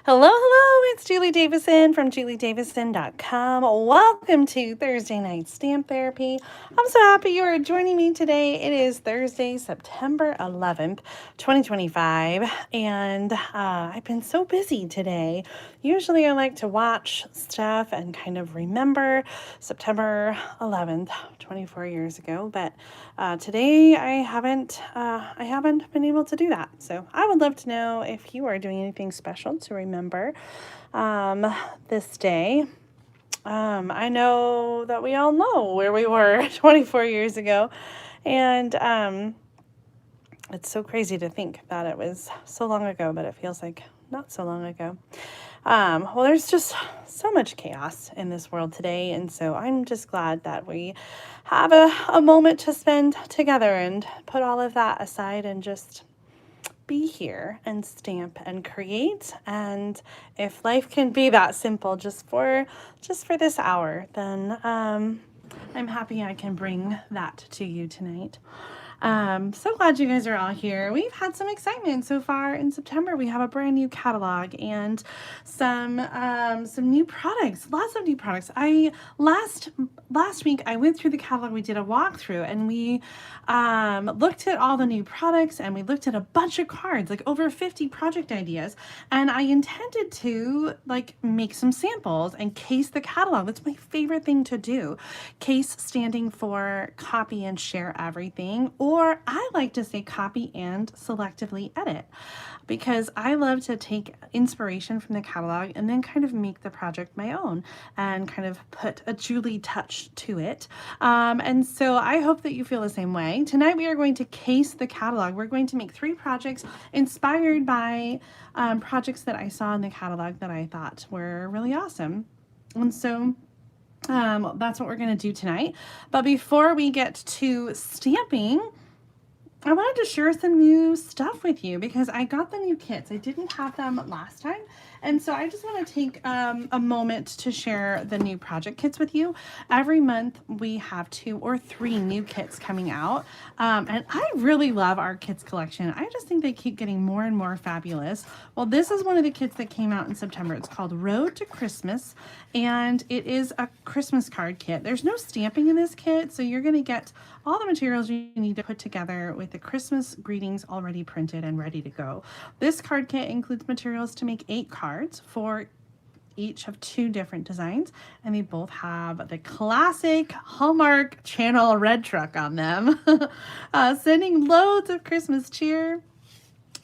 Hello, hello, it's Julie Davison from juliedavison.com. Welcome to Thursday Night Stamp Therapy. I'm so happy you are joining me today. It is Thursday, September 11th, 2025, and I've been so busy today. Usually I like to watch stuff and kind of remember September 11th, 24 years ago, but today I haven't been able to do that. So I would love to know if you are doing anything special to remember this day. I know that we all know where we were 24 years ago, and it's so crazy to think that it was so long ago, but it feels like not so long ago. Well, there's just so much chaos in this world today, and so I'm just glad that we have a moment to spend together and put all of that aside and just be here and stamp and create. And if life can be that simple just for this hour, then I'm happy I can bring that to you tonight. So glad you guys are all here. We've had some excitement so far in September. We have a brand new catalog and some new products, lots of new products. Last week I went through the catalog, we did a walkthrough, and we looked at all the new products, and we looked at a bunch of cards, like over 50 project ideas, and I intended to make some samples and case the catalog. That's my favorite thing to do. Case standing for copy and share everything, or I like to say copy and selectively edit, because I love to take inspiration from the catalog and then kind of make the project my own and kind of put a Julie touch to it. And so I hope that you feel the same way. Tonight we are going to case the catalog. We're going to make 3 projects inspired by projects that I saw in the catalog that I thought were really awesome. And so that's what we're going to do tonight. But before we get to stamping, I wanted to share some new stuff with you because I got the new kits. I didn't have them last time. And so I just want to take a moment to share the new project kits with you. Every month we have 2 or 3 new kits coming out. And I really love our kits collection. I just think they keep getting more and more fabulous. Well, this is one of the kits that came out in September. It's called Road to Christmas, and it is a Christmas card kit. There's no stamping in this kit, so you're going to get all the materials you need to put together with the Christmas greetings already printed and ready to go. This card kit includes materials to make 8 cards for each of 2 different designs, and they both have the classic Hallmark Channel red truck on them, sending loads of Christmas cheer.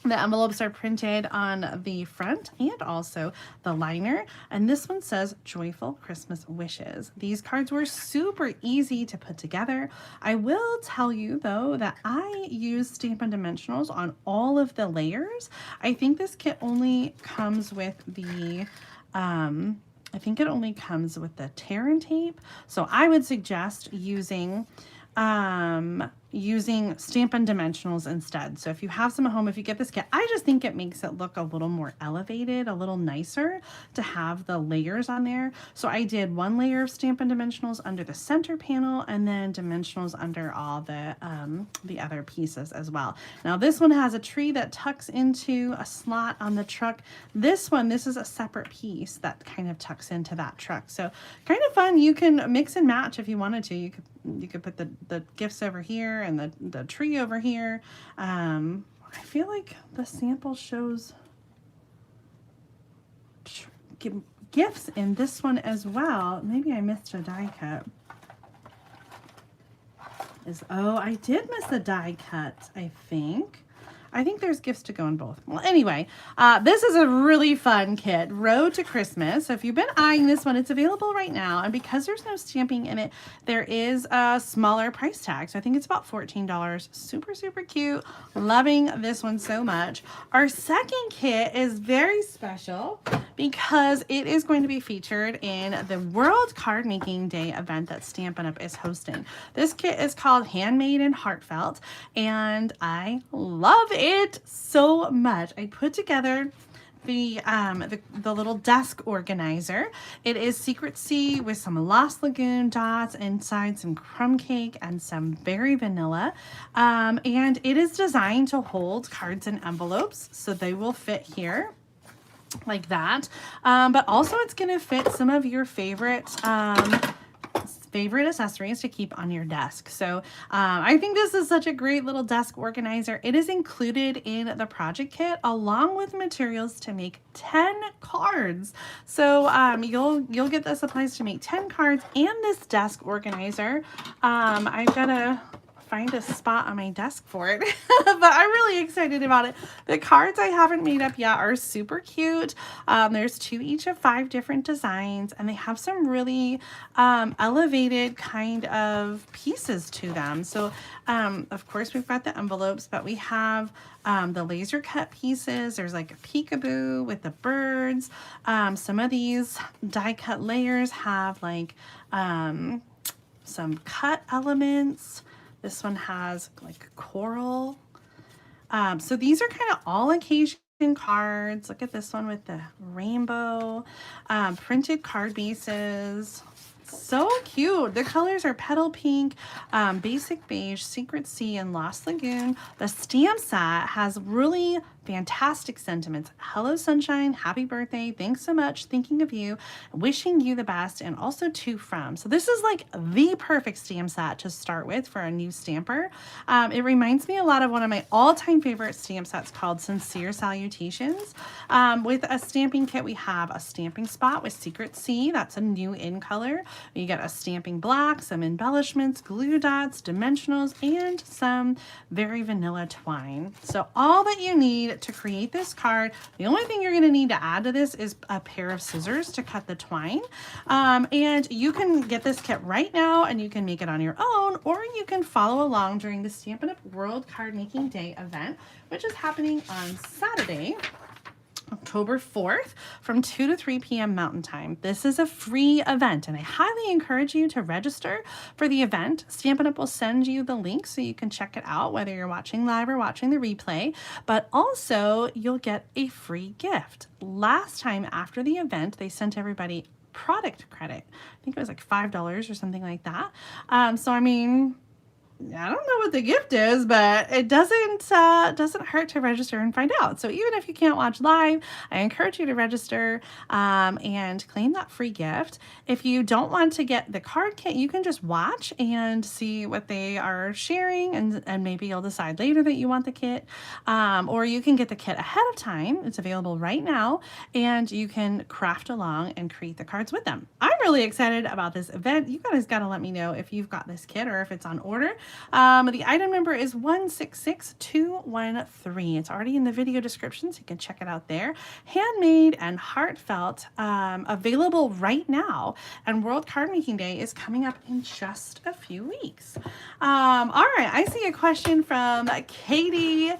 The envelopes are printed on the front and also the liner, and this one says Joyful Christmas Wishes. These cards were super easy to put together. I will tell you though that I use Stampin' Dimensionals on all of the layers. I think this kit only comes with the I think it only comes with the tear and tape, so I would suggest using Stampin' Dimensionals instead. So if you have some at home, if you get this kit, I just think it makes it look a little more elevated, a little nicer to have the layers on there. So I did 1 layer of Stampin' Dimensionals under the center panel, and then dimensionals under all the other pieces as well. Now this one has a tree that tucks into a slot on the truck. This is a separate piece that kind of tucks into that truck. So kind of fun. You can mix and match if you wanted to. You could put the gifts over here and the tree over here. I feel like the sample shows gifts in this one as well. Maybe I missed a die cut. Oh, I did miss a die cut, I think. I think there's gifts to go in both. Well, anyway, this is a really fun kit, Road to Christmas. So if you've been eyeing this one, it's available right now. And because there's no stamping in it, there is a smaller price tag. So I think it's about $14. Super, super cute. Loving this one so much. Our second kit is very special because it is going to be featured in the World Card Making Day event that Stampin' Up! Is hosting. This kit is called Handmade and Heartfelt, and I love it so much. I put together the little desk organizer. It is Secret Sea with some Lost Lagoon dots inside, some crumb cake, and some berry vanilla. And it is designed to hold cards and envelopes, so they will fit here. like that. But also it's going to fit some of your favorite accessories to keep on your desk. So I think this is such a great little desk organizer. It is included in the project kit along with materials to make 10 cards. So you'll get the supplies to make 10 cards and this desk organizer. I've got to find a spot on my desk for it, but I'm really excited about it. The cards I haven't made up yet are super cute. There's 2 each of 5 different designs, and they have some really elevated kind of pieces to them. So of course we've got the envelopes, but we have the laser cut pieces. There's like a peekaboo with the birds. Some of these die cut layers have like some cut elements. This one has like coral. So these are kind of all occasion cards. Look at this one with the rainbow, printed card bases. So cute. The colors are Petal Pink, Basic Beige, Secret Sea, and Lost Lagoon. The stamp set has really fantastic sentiments. Hello, sunshine. Happy birthday. Thanks so much. Thinking of you. Wishing you the best. And also to from. So this is like the perfect stamp set to start with for a new stamper. It reminds me a lot of one of my all-time favorite stamp sets called Sincere Salutations. With a stamping kit, we have a stamping spot with Secret Sea. That's a new in color. You get a stamping block, some embellishments, glue dots, dimensionals, and some very vanilla twine. So all that you need to create this card, the only thing you're going to need to add to this is a pair of scissors to cut the twine. And you can get this kit right now and you can make it on your own, or you can follow along during the Stampin' Up! World Card Making Day event, which is happening on Saturday, October 4th from 2 to 3 p.m. Mountain Time. This is a free event and I highly encourage you to register for the event. Stampin' Up! Will send you the link so you can check it out whether you're watching live or watching the replay, but also you'll get a free gift. Last time after the event, they sent everybody product credit. I think it was like $5 or something like that. So I mean, I don't know what the gift is, but it doesn't hurt to register and find out. So even if you can't watch live, I encourage you to register and claim that free gift. If you don't want to get the card kit, you can just watch and see what they are sharing, and maybe you'll decide later that you want the kit. Or you can get the kit ahead of time. It's available right now, and you can craft along and create the cards with them. I'm really excited about this event. You guys got to let me know if you've got this kit or if it's on order. The item number is 166213. It's already in the video description, so you can check it out there. Handmade and Heartfelt, available right now, and World Card Making Day is coming up in just a few weeks. All right, I see a question from Katie.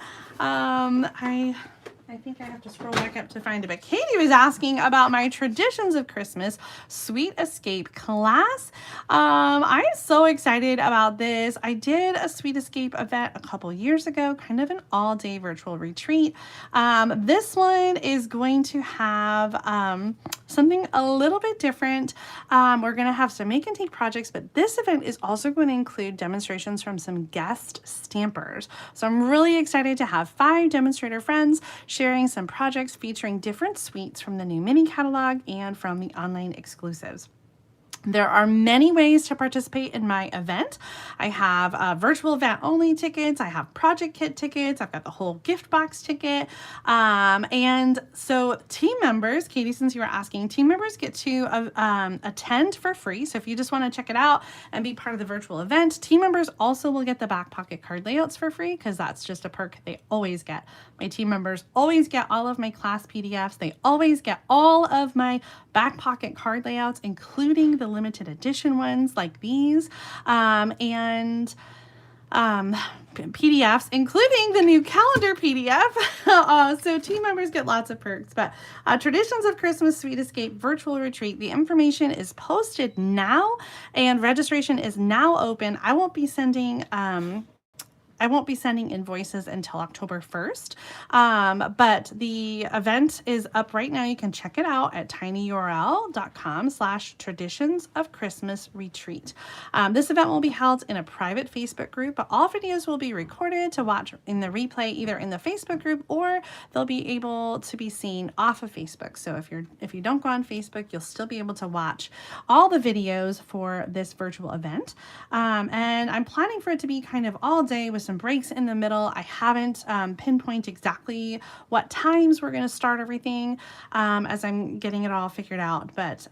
I think I have to scroll back up to find it, but Katie was asking about my Traditions of Christmas Sweet Escape class. I'm so excited about this. I did a Sweet Escape event a couple years ago, kind of an all-day virtual retreat. This one is going to have something a little bit different. We're going to have some make and take projects, but this event is also going to include demonstrations from some guest stampers. So I'm really excited to have 5 demonstrator friends sharing some projects featuring different suites from the new mini catalog and from the online exclusives. There are many ways to participate in my event. I have virtual event only tickets. I have project kit tickets. I've got the whole gift box ticket. And so team members, Katie, since you were asking, team members get to attend for free. So if you just want to check it out and be part of the virtual event, team members also will get the back pocket card layouts for free because that's just a perk they always get. My team members always get all of my class PDFs. They always get all of my back pocket card layouts, including the limited edition ones like these, and PDFs, including the new calendar PDF. So team members get lots of perks. But Traditions of Christmas Sweet Escape Virtual Retreat, the information is posted now and registration is now open. I won't be sending won't be sending invoices until October 1st. But the event is up right now. You can check it out at tinyurl.com/traditions of Christmas retreat. This event will be held in a private Facebook group, but all videos will be recorded to watch in the replay, either in the Facebook group or they'll be able to be seen off of Facebook. So if you don't go on Facebook, you'll still be able to watch all the videos for this virtual event. And I'm planning for it to be kind of all day with some breaks in the middle. I haven't pinpointed exactly what times we're going to start everything as I'm getting it all figured out. But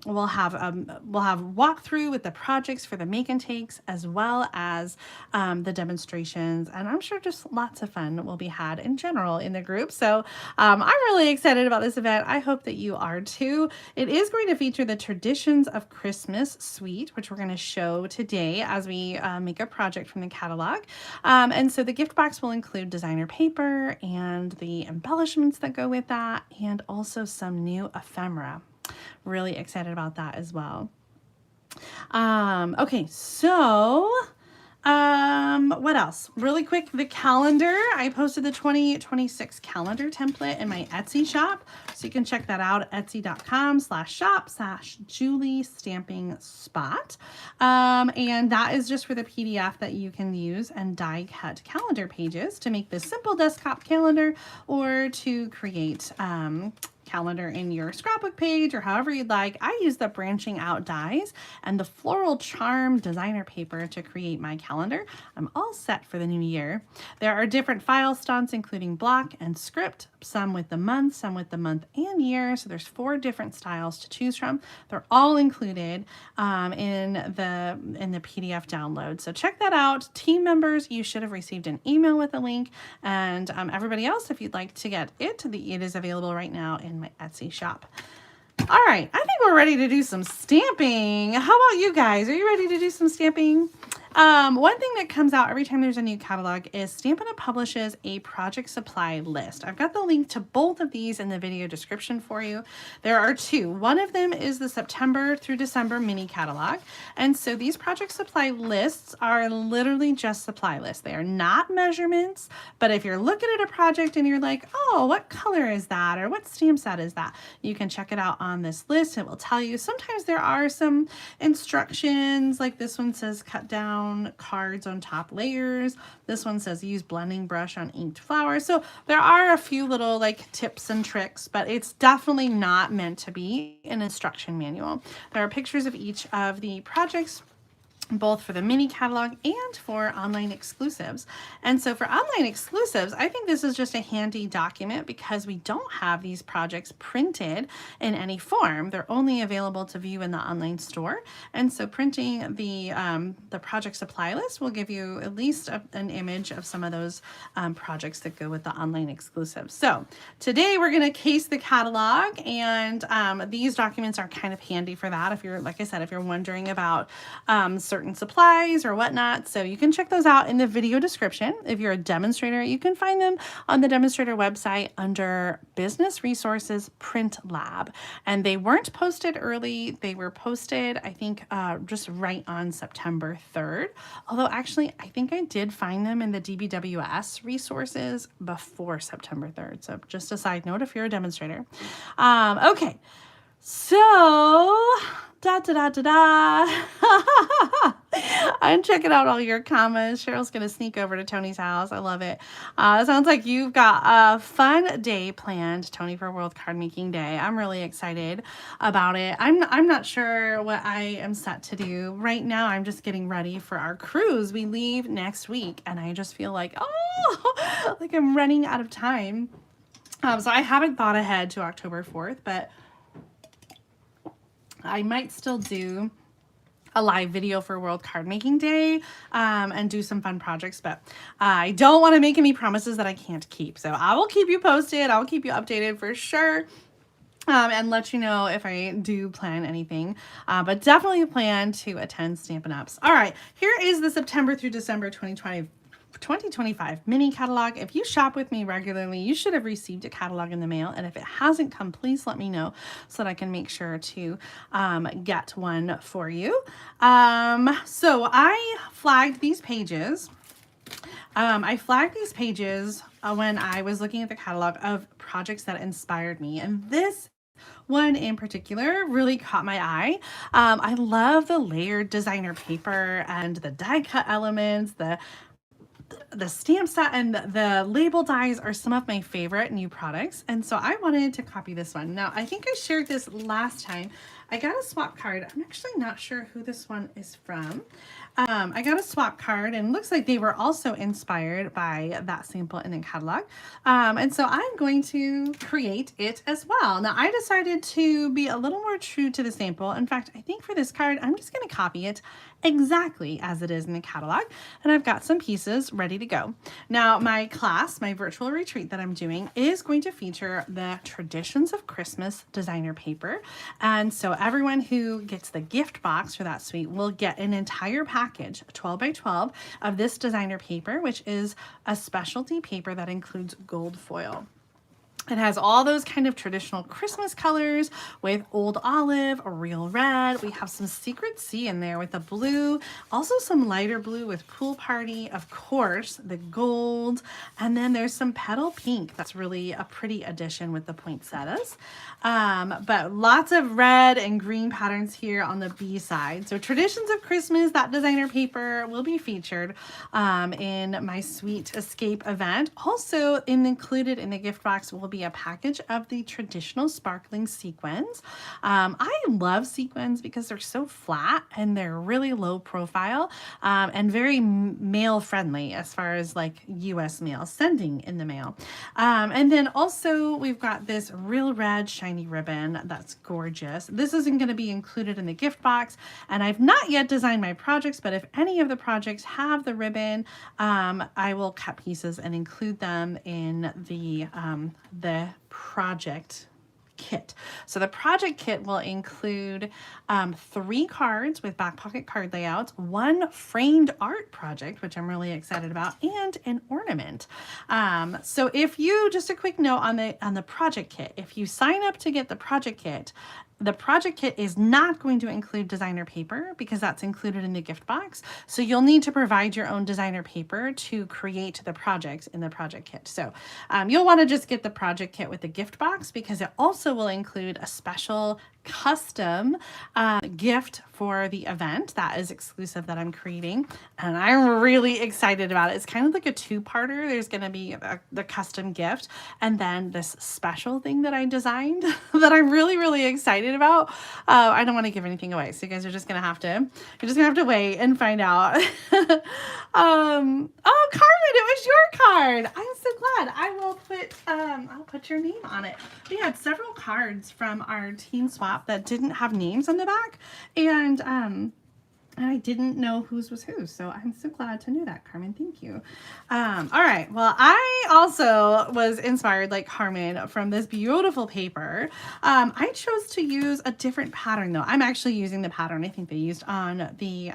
we'll have walkthrough with the projects for the make and takes, as well as the demonstrations, and I'm sure just lots of fun will be had in general in the group. So I'm really excited about this event. I hope that you are too. It is going to feature the Traditions of Christmas suite, which we're going to show today as we make a project from the catalog. And so the gift box will include designer paper and the embellishments that go with that, and also some new ephemera. Really excited about that as well. Okay, so what else? Really quick, the calendar. I posted the 2026 calendar template in my Etsy shop, so you can check that out at etsy.com/shop/Julie Stamping Spot. And that is just for the PDF that you can use and die cut calendar pages to make this simple desktop calendar, or to create calendar in your scrapbook page or however you'd like. I use the branching out dies and the floral charm designer paper to create my calendar. I'm all set for the new year. There are different file styles, including block and script, some with the month, some with the month and year. So there's 4 different styles to choose from. They're all included in the PDF download. So check that out. Team members, you should have received an email with a link, and everybody else, if you'd like to get it, it is available right now in my Etsy shop. All right, I think we're ready to do some stamping. How about you guys? Are you ready to do some stamping? One thing that comes out every time there's a new catalog is Stampin' Up! Publishes a project supply list. I've got the link to both of these in the video description for you. There are 2. One of them is the September through December mini catalog. And so these project supply lists are literally just supply lists. They are not measurements, but if you're looking at a project and you're like, oh, what color is that? Or what stamp set is that? You can check it out on this list. It will tell you. Sometimes there are some instructions, like this one says cut down cards on top layers. This one says use blending brush on inked flowers. So there are a few little like tips and tricks, but it's definitely not meant to be an instruction manual. There are pictures of each of the projects, both for the mini catalog and for online exclusives. And so for online exclusives, I think this is just a handy document because we don't have these projects printed in any form. They're only available to view in the online store. And so printing the project supply list will give you at least an image of some of those projects that go with the online exclusives. So today we're going to case the catalog, and these documents are kind of handy for that. If you're, like I said, if you're wondering about certain supplies or whatnot. So you can check those out in the video description. If you're a demonstrator, you can find them on the demonstrator website under Business Resources Print Lab. And they weren't posted early. They were posted, I think, just right on September 3rd. Although actually, I think I did find them in the DBWS resources before September 3rd. So just a side note if you're a demonstrator. Okay. So, I'm checking out all your comments. Cheryl's going to sneak over to Tony's house. I love it. It sounds like you've got a fun day planned, Tony, for World Card Making Day. I'm really excited about it. I'm not sure what I am set to do. Right now, I'm just getting ready for our cruise. We leave next week, and I just feel like, oh, like I'm running out of time. So I haven't thought ahead to October 4th, but I might still do a live video for World Card Making Day and do some fun projects, but I don't want to make any promises that I can't keep. So I will keep you posted. I'll keep you updated for sure. And let you know if I do plan anything, but definitely plan to attend Stampin' Ups. All right, here is the September through December 2025 mini catalog. If you shop with me regularly, you should have received a catalog in the mail, and if it hasn't come, please let me know so that I can make sure to get one for you. So I flagged these pages I flagged these pages when I was looking at the catalog of projects that inspired me, and this one in particular really caught my eye. I love the layered designer paper and the die cut elements, the stamp set and the label dies are some of my favorite new products. And so I wanted to copy this one. Now, I think I shared this last time. I got a swap card. I'm actually not sure who this one is from. I got a swap card and it looks like they were also inspired by that sample in the catalog. And so I'm going to create it as well. Now I decided to be a little more true to the sample. In fact, I think for this card, I'm just going to copy it exactly as it is in the catalog. And I've got some pieces ready to go. Now my class, my virtual retreat that I'm doing is going to feature the Traditions of Christmas designer paper. And so everyone who gets the gift box for that suite will get an entire package, 12 by 12, of this designer paper, which is a specialty paper that includes gold foil. It has all those kind of traditional Christmas colors with old olive, a real red. We have some Secret Sea in there with the blue, also some lighter blue with Pool Party, of course, the gold, and then there's some petal pink. That's really a pretty addition with the poinsettias. But lots of red and green patterns here on the B side. So Traditions of Christmas, that designer paper will be featured in my Sweet Escape event. Also included in the gift box will be a package of the traditional sparkling sequins. I love sequins because they're so flat and they're really low profile and very mail friendly as far as like US mail, sending in the mail. And then also we've got this real red shiny ribbon that's gorgeous. This isn't going to be included in the gift box, and I've not yet designed my projects, but if any of the projects have the ribbon, I will cut pieces and include them in the project kit. So the project kit will include 3 cards with back pocket card layouts, 1 framed art project, which I'm really excited about, and an ornament. So if you, just a quick note on the project kit, if you sign up to get the project kit is not going to include designer paper because that's included in the gift box. So you'll need to provide your own designer paper to create the projects in the project kit. So you'll want to just get the project kit with the gift box because it also will include a special custom gift for the event that is exclusive that I'm creating, and I'm really excited about it. It's kind of like a 2-parter. There's going to be the custom gift and then this special thing that I designed that I'm really excited about. I don't want to give anything away, so you guys are just gonna have to wait and find out. Oh, Carmen, it was your card. I'm so glad. I'll put your name on it. We had several cards from our team swap that didn't have names on the back, and I didn't know whose was whose, so I'm so glad to know that, Carmen. Thank you. All right, well, I also was inspired, like Carmen, from this beautiful paper. I chose to use a different pattern, though. I'm actually using the pattern I think they used on the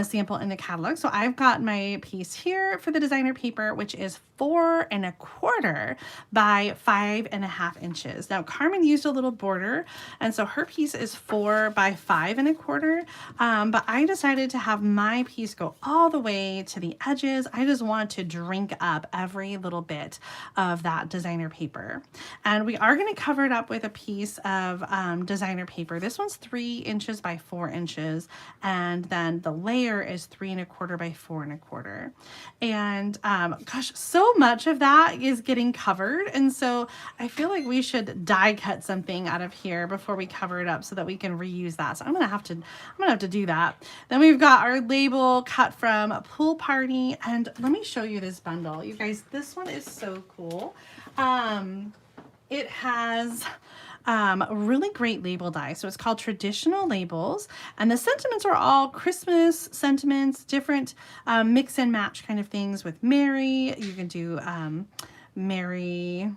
sample in the catalog. So I've got my piece here for the designer paper, which is 4 1/4 by 5 1/2 inches. Now, Carmen used a little border, and so her piece is 4 by 5 1/4. But I decided to have my piece go all the way to the edges. I just want to drink up every little bit of that designer paper. And we are going to cover it up with a piece of designer paper. This one's 3 inches by 4 inches. And then the layer is 3 1/4 by 4 1/4. And gosh, so much of that is getting covered. And so I feel like we should die cut something out of here before we cover it up so that we can reuse that. So I'm gonna have to do that. Then we've got our label cut from Pool Party, and let me show you this bundle. You guys, this one is so cool. It has a really great label die. So it's called Traditional Labels, and the sentiments are all Christmas sentiments, different mix and match kind of things with Mary. You can do Mary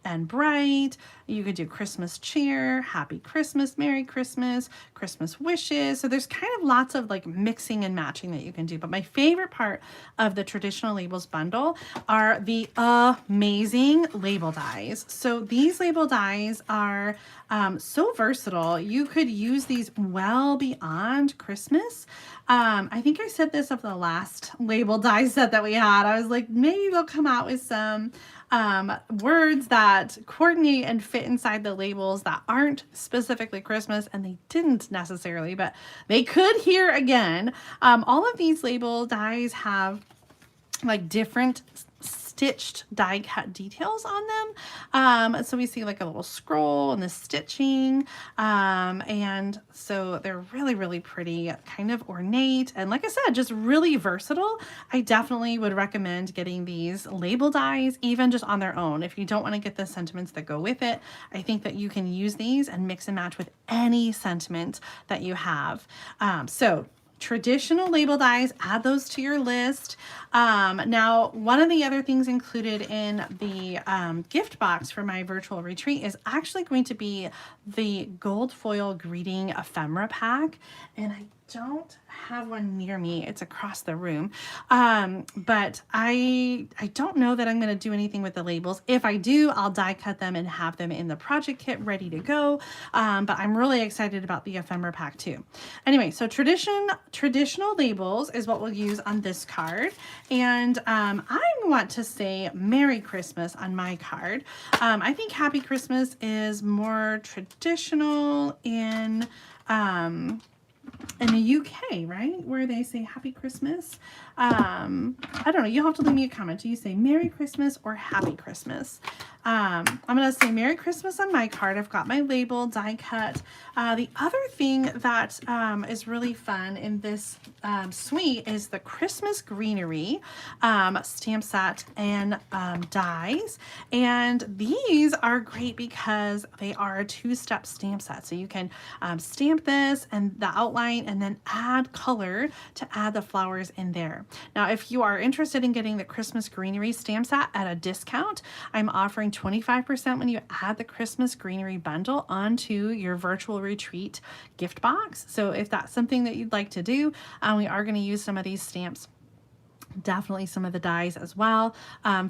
and bright. You could do Christmas cheer, happy Christmas, Merry Christmas, Christmas wishes. So there's kind of lots of like mixing and matching that you can do. But my favorite part of the traditional labels bundle are the amazing label dies. So these label dies are so versatile. You could use these well beyond Christmas. I think I said this of the last label die set that we had. I was like, maybe they'll come out with some words that coordinate and fit inside the labels that aren't specifically Christmas, and they didn't necessarily, but they could here again. All of these label dies have like different stitched die cut details on them. So we see like a little scroll and the stitching. And so they're really, really pretty, kind of ornate. And like I said, just really versatile. I definitely would recommend getting these label dies, even just on their own. If you don't want to get the sentiments that go with it, I think that you can use these and mix and match with any sentiment that you have. So traditional label dies, add those to your list. Now, one of the other things included in the gift box for my virtual retreat is actually going to be the gold foil greeting ephemera pack. And I don't have one near me. It's across the room. But I don't know that I'm going to do anything with the labels. If I do, I'll die cut them and have them in the project kit ready to go. But I'm really excited about the ephemera pack too. Anyway, so traditional labels is what we'll use on this card. And I want to say Merry Christmas on my card. I think Happy Christmas is more traditional in the UK, right? Where they say Happy Christmas. I don't know. You'll have to leave me a comment. Do you say Merry Christmas or Happy Christmas? I'm going to say Merry Christmas on my card. I've got my label die cut. The other thing that is really fun in this suite is the Christmas greenery stamp set and dies. And these are great because they are a two-step stamp set. So you can stamp this and the outline and then add color to add the flowers in there. Now, if you are interested in getting the Christmas greenery stamp set at a discount, I'm offering 25% when you add the Christmas greenery bundle onto your virtual retreat gift box. So if that's something that you'd like to do, we are going to use some of these stamps, definitely some of the dies as well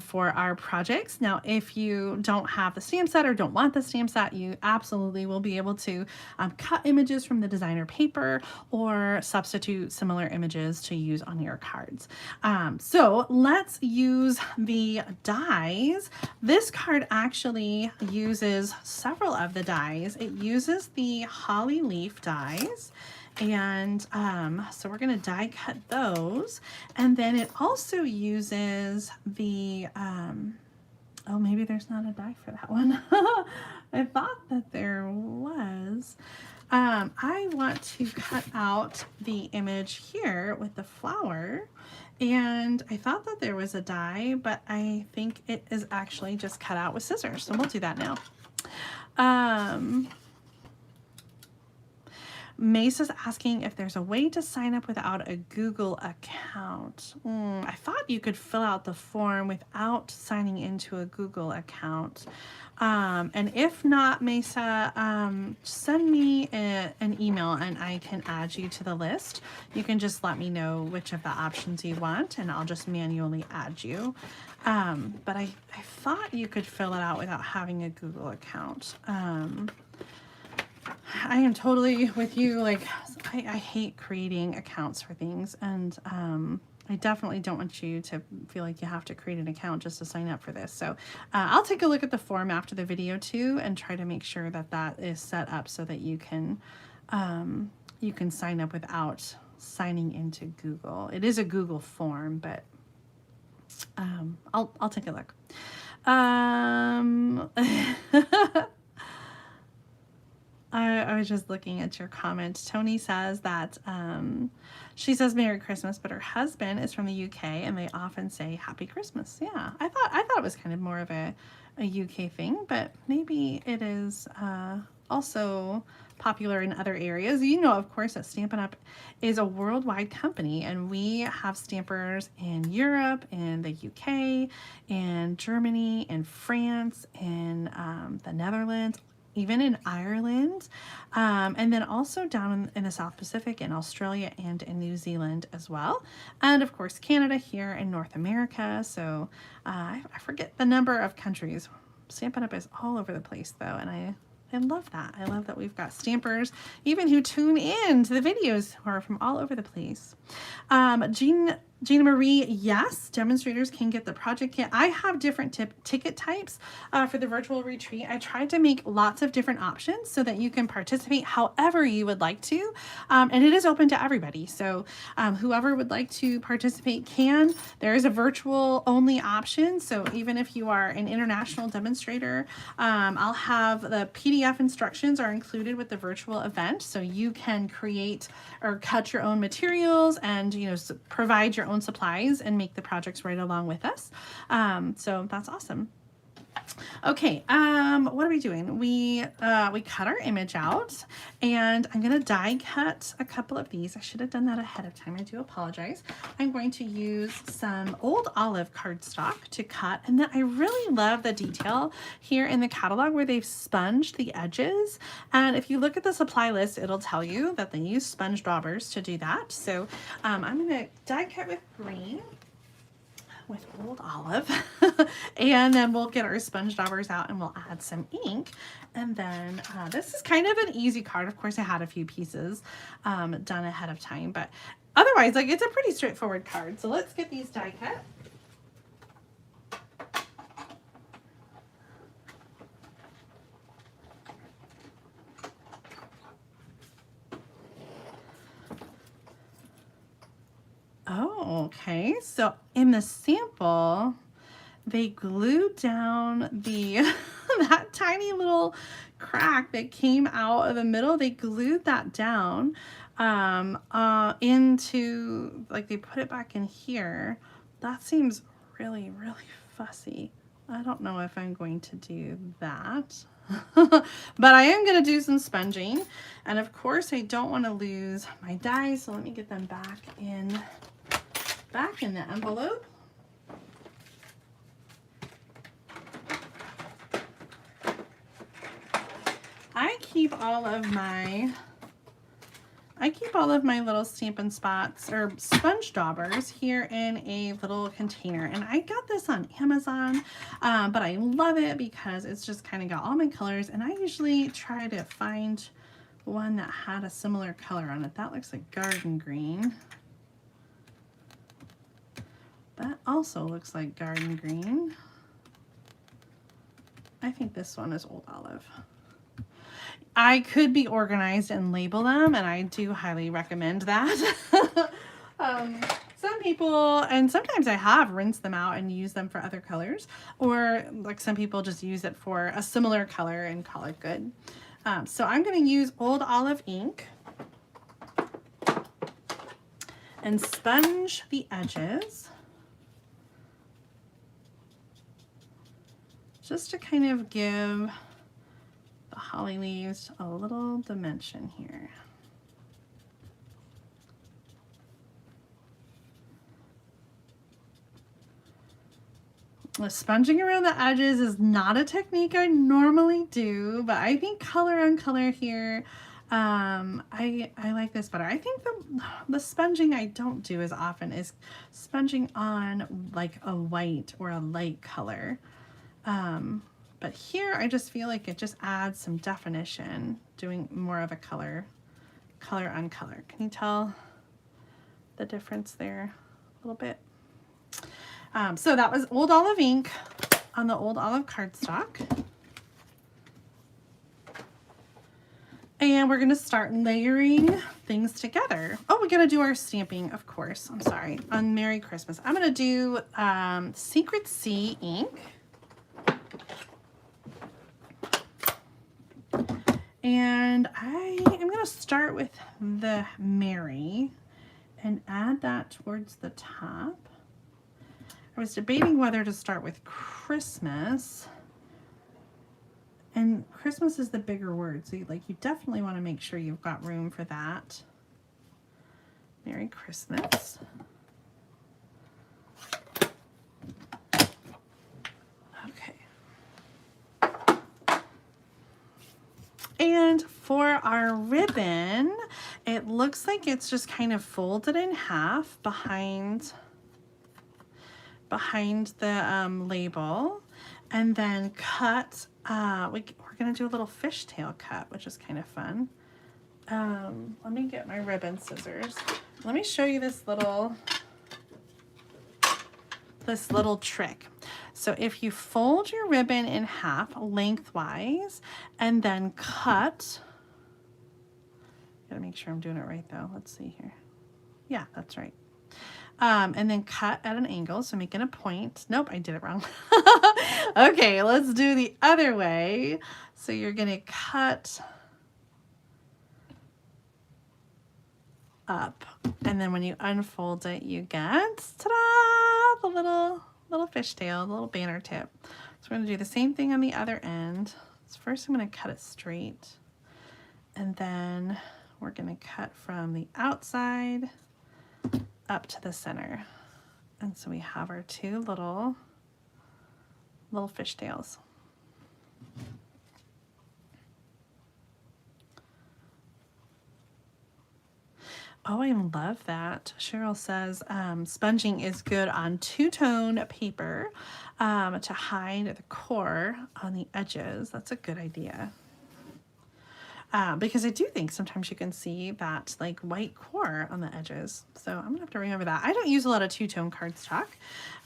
for our projects. Now, if you don't have the stamp set or don't want the stamp set, you absolutely will be able to cut images from the designer paper or substitute similar images to use on your cards. So let's use the dies. This card actually uses several of the dies. It uses the holly leaf dies. And so we're going to die cut those. And then it also uses the, oh, maybe there's not a die for that one. I thought that there was. I want to cut out the image here with the flower. And I thought that there was a die, but I think it is actually just cut out with scissors. So we'll do that now. Mesa's asking if there's a way to sign up without a Google account. I thought you could fill out the form without signing into a Google account. And if not, Mesa, send me an email and I can add you to the list. You can just let me know which of the options you want and I'll just manually add you. But I thought you could fill it out without having a Google account. I am totally with you. Like, I hate creating accounts for things, and I definitely don't want you to feel like you have to create an account just to sign up for this. So I'll take a look at the form after the video too and try to make sure that that is set up so that you can sign up without signing into Google. It is a Google form, but I'll take a look. I was just looking at your comment. Tony says that she says Merry Christmas, but her husband is from the UK and they often say Happy Christmas. Yeah, I thought it was kind of more of a UK thing, but maybe it is also popular in other areas. You know, of course, that Stampin' Up! Is a worldwide company, and we have stampers in Europe, in the UK, in Germany, in France, in the Netherlands, even in Ireland, and then also down in the South Pacific, in Australia, and in New Zealand as well. And of course, Canada here in North America. So I forget the number of countries. Stampin' Up! Is all over the place though, and I love that. I love that we've got stampers, even who tune in to the videos, who are from all over the place. Gina Marie, yes, demonstrators can get the project kit. I have different ticket types for the virtual retreat. I tried to make lots of different options so that you can participate however you would like to. And it is open to everybody. So whoever would like to participate can. There is a virtual only option. So even if you are an international demonstrator, I'll have the PDF instructions are included with the virtual event. So you can create or cut your own materials and, you know, provide your own supplies and make the projects right along with us. So that's awesome. Okay, what are we doing? We cut our image out, and I'm gonna die cut a couple of these. I should have done that ahead of time. I do apologize. I'm going to use some old Olive cardstock to cut, and then I really love the detail here in the catalog where they've sponged the edges. And if you look at the supply list, it'll tell you that they use sponge daubers to do that. So I'm gonna die cut with green, with old Olive, and then we'll get our sponge daubers out and we'll add some ink. And then this is kind of an easy card. Of course, I had a few pieces done ahead of time, but otherwise, like, it's a pretty straightforward card. So let's get these die cut. Oh, okay. So in the sample, they glued down the that tiny little crack that came out of the middle. They glued that down into, like, they put it back in here. That seems really, really fussy. I don't know if I'm going to do that. But I am going to do some sponging. And of course, I don't want to lose my dies, so let me get them back in the envelope. I keep all of my little Stampin' Spots or sponge daubers here in a little container, and I got this on Amazon, but I love it because it's just kind of got all my colors, and I usually try to find one that had a similar color on it. That looks like garden green. That also looks like garden green. I think this one is old Olive. I could be organized and label them, and I do highly recommend that. Some people, and sometimes I have rinsed them out and used them for other colors, or like some people just use it for a similar color and call it good. So I'm going to use old Olive ink and sponge the edges, just to kind of give the holly leaves a little dimension here. The sponging around the edges is not a technique I normally do, but I think color on color here, I like this better. I think the sponging I don't do as often is sponging on like a white or a light color. But here I just feel like it just adds some definition, doing more of a color on color. Can you tell the difference there a little bit? So that was old Olive ink on the old Olive cardstock. And we're going to start layering things together. Oh, we got to do our stamping, of course. I'm sorry. On Merry Christmas. I'm going to do Secret Sea ink. And I am going to start with the Merry and add that towards the top. I was debating whether to start with Christmas And Christmas is the bigger word, so you definitely want to make sure you've got room for that. Merry Christmas. Okay. And for our ribbon, it looks like it's just kind of folded in half behind the label, and then cut. We're gonna do a little fishtail cut, which is kind of fun. Let me get my ribbon scissors. Let me show you this little trick. So if you fold your ribbon in half lengthwise and then cut, gotta make sure I'm doing it right though. Let's see here. Yeah, that's right. And then cut at an angle, so making a point. Nope, I did it wrong. Okay, let's do the other way. So you're gonna cut up, and then when you unfold it, you get, ta-da, the little fishtail, the little banner tip. So we're gonna do the same thing on the other end. So first I'm gonna cut it straight, and then we're gonna cut from the outside up to the center. And so we have our two little fishtails. Oh, I love that. Cheryl says sponging is good on two-tone paper to hide the core on the edges. That's a good idea. Because I do think sometimes you can see that like white core on the edges. So I'm gonna have to remember that. I don't use a lot of two-tone cardstock.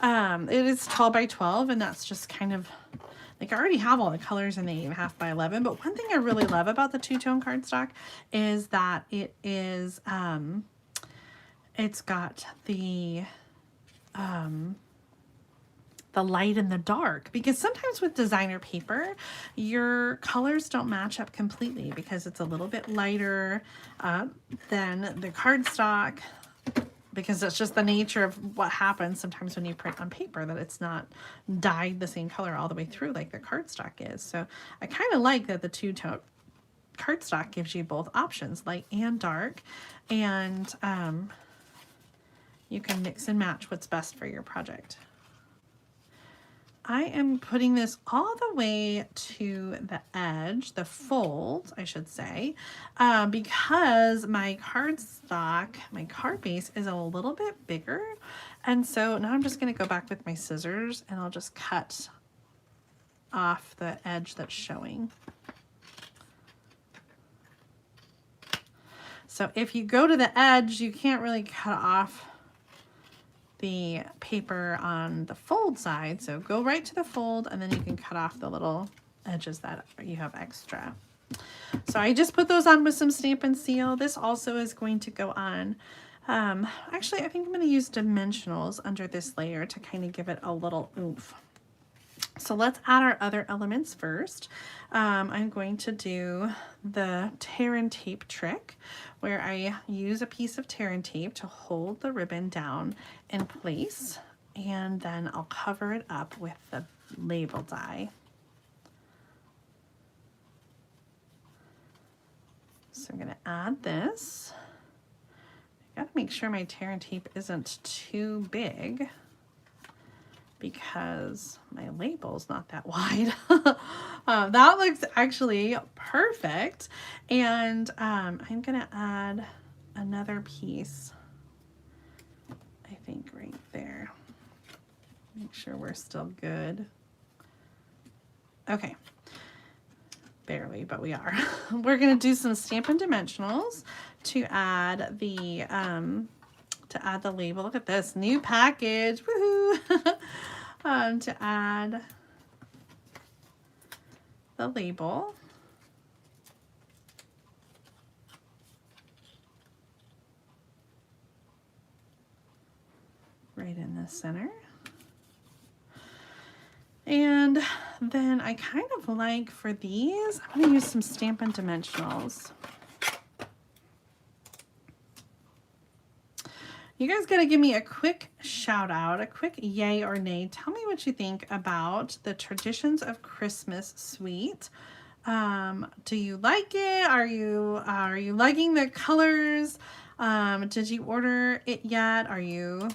It is 12 by 12, and that's just kind of like, I already have all the colors in the 8.5 by 11, but one thing I really love about the two-tone cardstock is that it is, it's got the light and the dark, because sometimes with designer paper, your colors don't match up completely because it's a little bit lighter than the cardstock, because that's just the nature of what happens sometimes when you print on paper, that it's not dyed the same color all the way through like the cardstock is. So I kind of like that the two-tone cardstock gives you both options, light and dark, and you can mix and match what's best for your project. I am putting this all the way to the edge, the fold, I should say, because my cardstock, my card base is a little bit bigger. And so now I'm just going to go back with my scissors and I'll just cut off the edge that's showing. So if you go to the edge, you can't really cut off the paper on the fold side, so go right to the fold and then you can cut off the little edges that you have extra. So I just put those on with some Stampin' Seal. This also is going to go on, actually I think I'm going to use dimensionals under this layer to kind of give it a little oomph. So let's add our other elements first. I'm going to do the tear and tape trick, where I use a piece of tear and tape to hold the ribbon down in place, and then I'll cover it up with the label die. So I'm going to add this. I got to make sure my tear and tape isn't too big, because my label's not that wide. That looks actually perfect. And I'm gonna add another piece, I think right there. Make sure we're still good. Okay, barely, but we are. We're gonna do some Stampin' Dimensionals to add the label. Look at this new package, woohoo! To add the label. Right in the center. And then I kind of like, for these, I'm going to use some Stampin' Dimensionals. You guys got to give me a quick shout out, a quick yay or nay. Tell me what you think about the Traditions of Christmas suite Do you like it? Are you liking the colors? Did you order it yet? Are you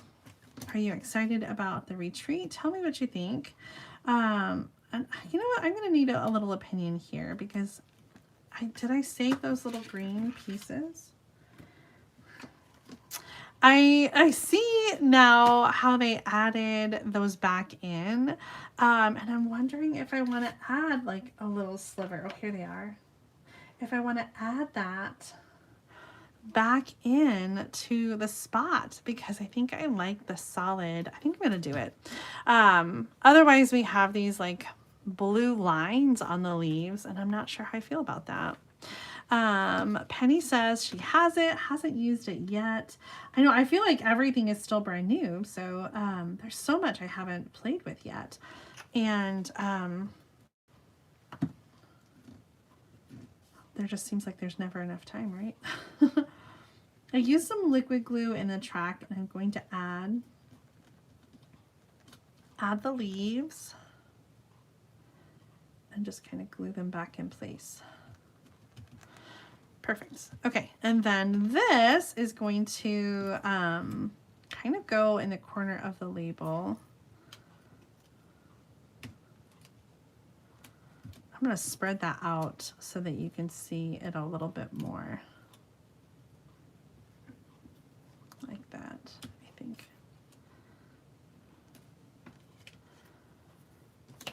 excited about the retreat? Tell me what you think. And you know what? I'm gonna need a little opinion here because did I save those little green pieces? I see now how they added those back in, and I'm wondering if I want to add like a little sliver. Oh, here they are. If I want to add that back in to the spot because I think I like the solid. I think I'm gonna do it. Otherwise we have these like blue lines on the leaves and I'm not sure how I feel about that. Penny says she hasn't used it yet. I know, I feel like everything is still brand new, so there's so much I haven't played with yet. And there just seems like there's never enough time, right? I used some liquid glue in the track and I'm going to add the leaves and just kind of glue them back in place. Perfect. Okay, and then this is going to kind of go in the corner of the label. I'm going to spread that out so that you can see it a little bit more. Like that, I think.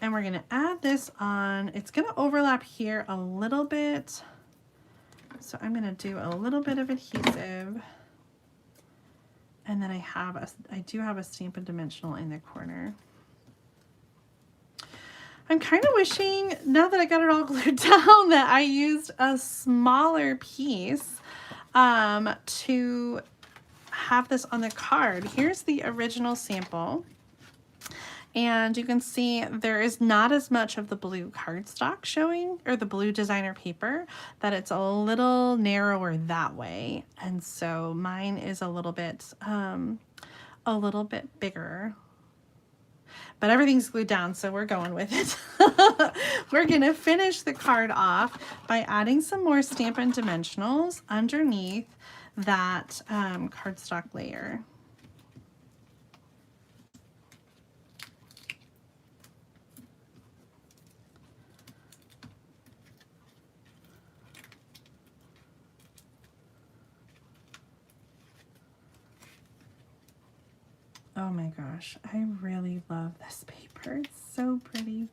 And we're going to add this on. It's going to overlap here a little bit. So I'm going to do a little bit of adhesive. And then I do have a Stampin' Dimensional in the corner. I'm kind of wishing, now that I got it all glued down, that I used a smaller piece to have this on the card. Here's the original sample. And you can see there is not as much of the blue cardstock showing, or the blue designer paper, that it's a little narrower that way. And so mine is a little bit bigger. But everything's glued down, so we're going with it. We're gonna finish the card off by adding some more Stampin' Dimensionals underneath that cardstock layer. Oh my gosh, I really love this paper. It's so pretty.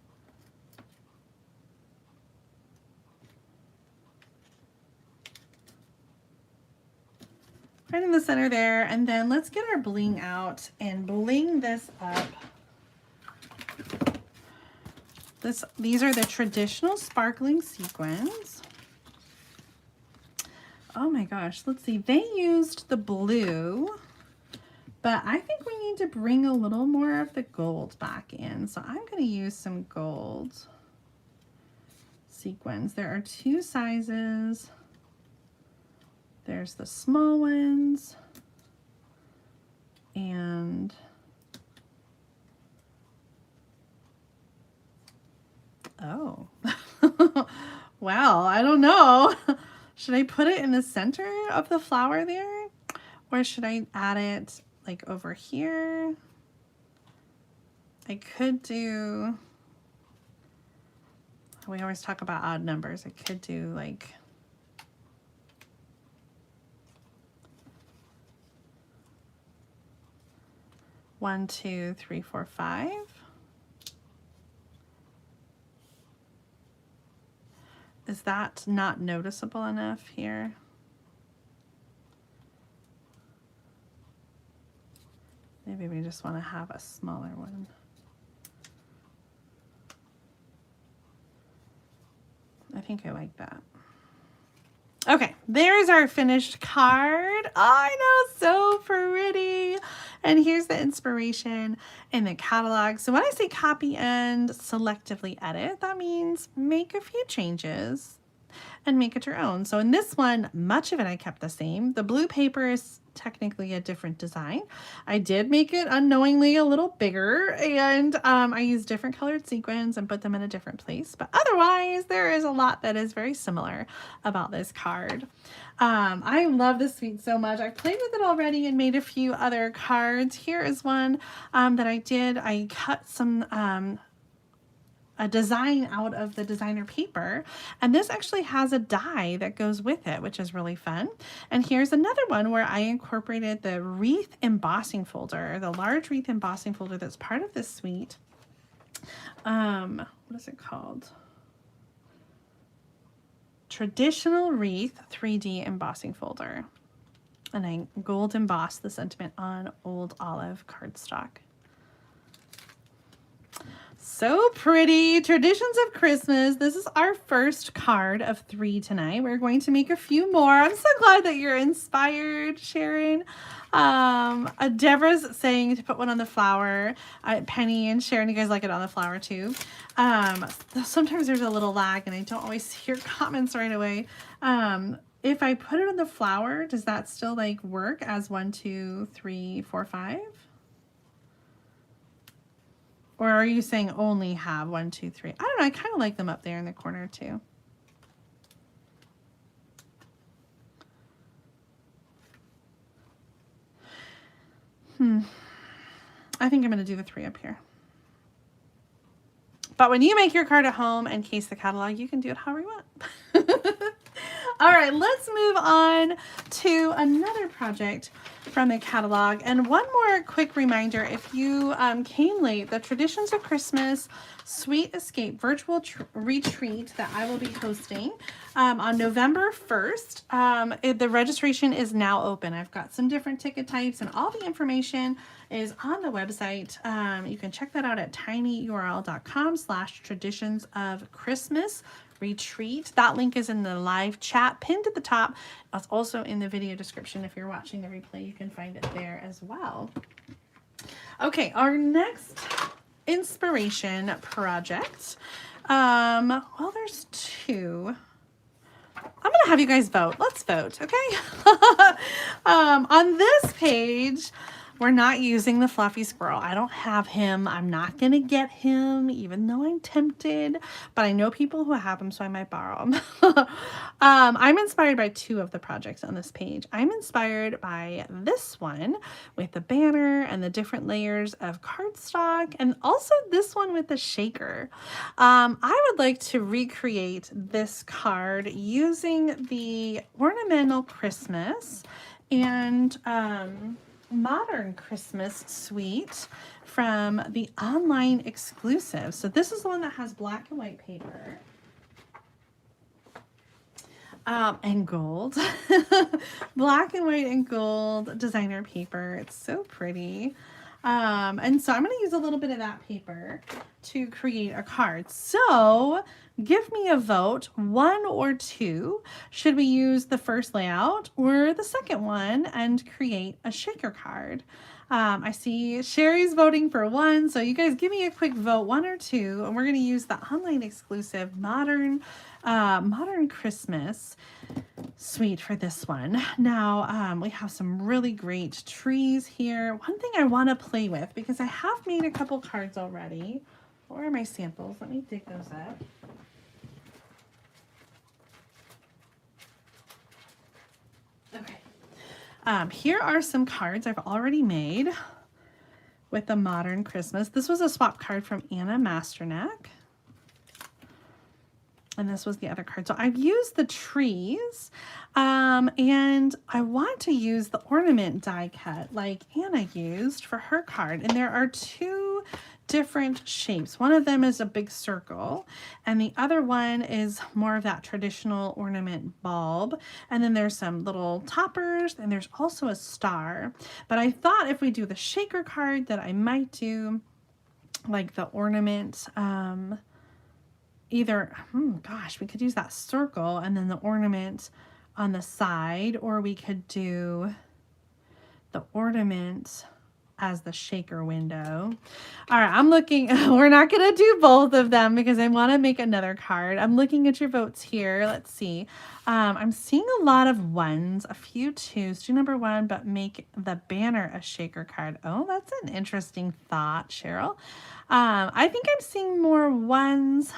Right in the center there, and then let's get our bling out and bling this up. These are the traditional sparkling sequins. Oh my gosh, let's see. They used the blue, but I think we need to bring a little more of the gold back in. So I'm going to use some gold sequins. There are two sizes. There's the small ones and oh, well, I don't know. Should I put it in the center of the flower there? Or should I add it like over here? I could do, we always talk about odd numbers. I could do like, one, two, three, four, five. Is that not noticeable enough here? Maybe we just want to have a smaller one. I think I like that. Okay, there's our finished card. Oh, I know, so pretty. And here's the inspiration in the catalog. So when I say copy and selectively edit, that means make a few changes and make it your own. So in this one, much of it I kept the same. The blue paper is technically a different design. I did make it unknowingly a little bigger, and I used different colored sequins and put them in a different place. But otherwise, there is a lot that is very similar about this card. I love this suite so much. I've played with it already and made a few other cards. Here is one that I did. I cut some a design out of the designer paper, and this actually has a die that goes with it, which is really fun. And here's another one where I incorporated the wreath embossing folder, the large wreath embossing folder that's part of this suite. What is it called? Traditional Wreath 3D embossing folder. And I gold embossed the sentiment on old Olive Cardstock. So pretty. Traditions of Christmas. This is our first card of 3 tonight. We're going to make a few more. I'm so glad that you're inspired, Sharon. Deborah's saying to put one on the flower. Penny and Sharon, you guys like it on the flower too. Sometimes there's a little lag and I don't always hear comments right away. If I put it on the flower, does that still like work as 1, 2, 3, 4, 5? Or are you saying only have 1, 2, 3? I don't know. I kind of like them up there in the corner too. I think I'm going to do the 3 up here. But when you make your card at home and case the catalog, you can do it however you want. All right, let's move on to another project from the catalog. And one more quick reminder, if you came late, the Traditions of Christmas Sweet Escape virtual retreat that I will be hosting on November 1st. The registration is now open. I've got some different ticket types and all the information is on the website. You can check that out at tinyurl.com/traditions of Christmas retreat. That link is in the live chat pinned at the top. It's also in the video description. If you're watching the replay, you can find it there as well. Okay, our next inspiration project. Well, there's 2. I'm gonna have you guys vote. Let's vote, okay? On this page, we're not using the fluffy squirrel. I don't have him. I'm not going to get him, even though I'm tempted. But I know people who have him, so I might borrow him. I'm inspired by 2 of the projects on this page. I'm inspired by this one with the banner and the different layers of cardstock, and also this one with the shaker. I would like to recreate this card using the Ornamental Christmas and Modern Christmas suite from the online exclusive. So this is the one that has black and white paper and gold. Black and white and gold designer paper. It's so pretty. And so I'm going to use a little bit of that paper to create a card. So give me a vote, 1 or 2. Should we use the first layout or the second one and create a shaker card? I see Sherry's voting for 1. So you guys give me a quick vote, 1 or 2. And we're going to use the online exclusive modern Christmas suite for this one. Now, we have some really great trees here. One thing I want to play with, because I have made a couple cards already. Where are my samples? Let me dig those up. Okay. Here are some cards I've already made with the Modern Christmas. This was a swap card from Anna Masternak. And this was the other card. So I've used the trees, and I want to use the ornament die cut like Anna used for her card. And there are 2 different shapes. One of them is a big circle, and the other one is more of that traditional ornament bulb. And then there's some little toppers, and there's also a star. But I thought if we do the shaker card that I might do like the ornament, either, gosh, we could use that circle and then the ornament on the side, or we could do the ornament as the shaker window. All right, I'm looking, we're not going to do both of them because I want to make another card. I'm looking at your votes here. Let's see. I'm seeing a lot of ones, a few twos. Do number one, but make the banner a shaker card. Oh, that's an interesting thought, Cheryl. I think I'm seeing more ones.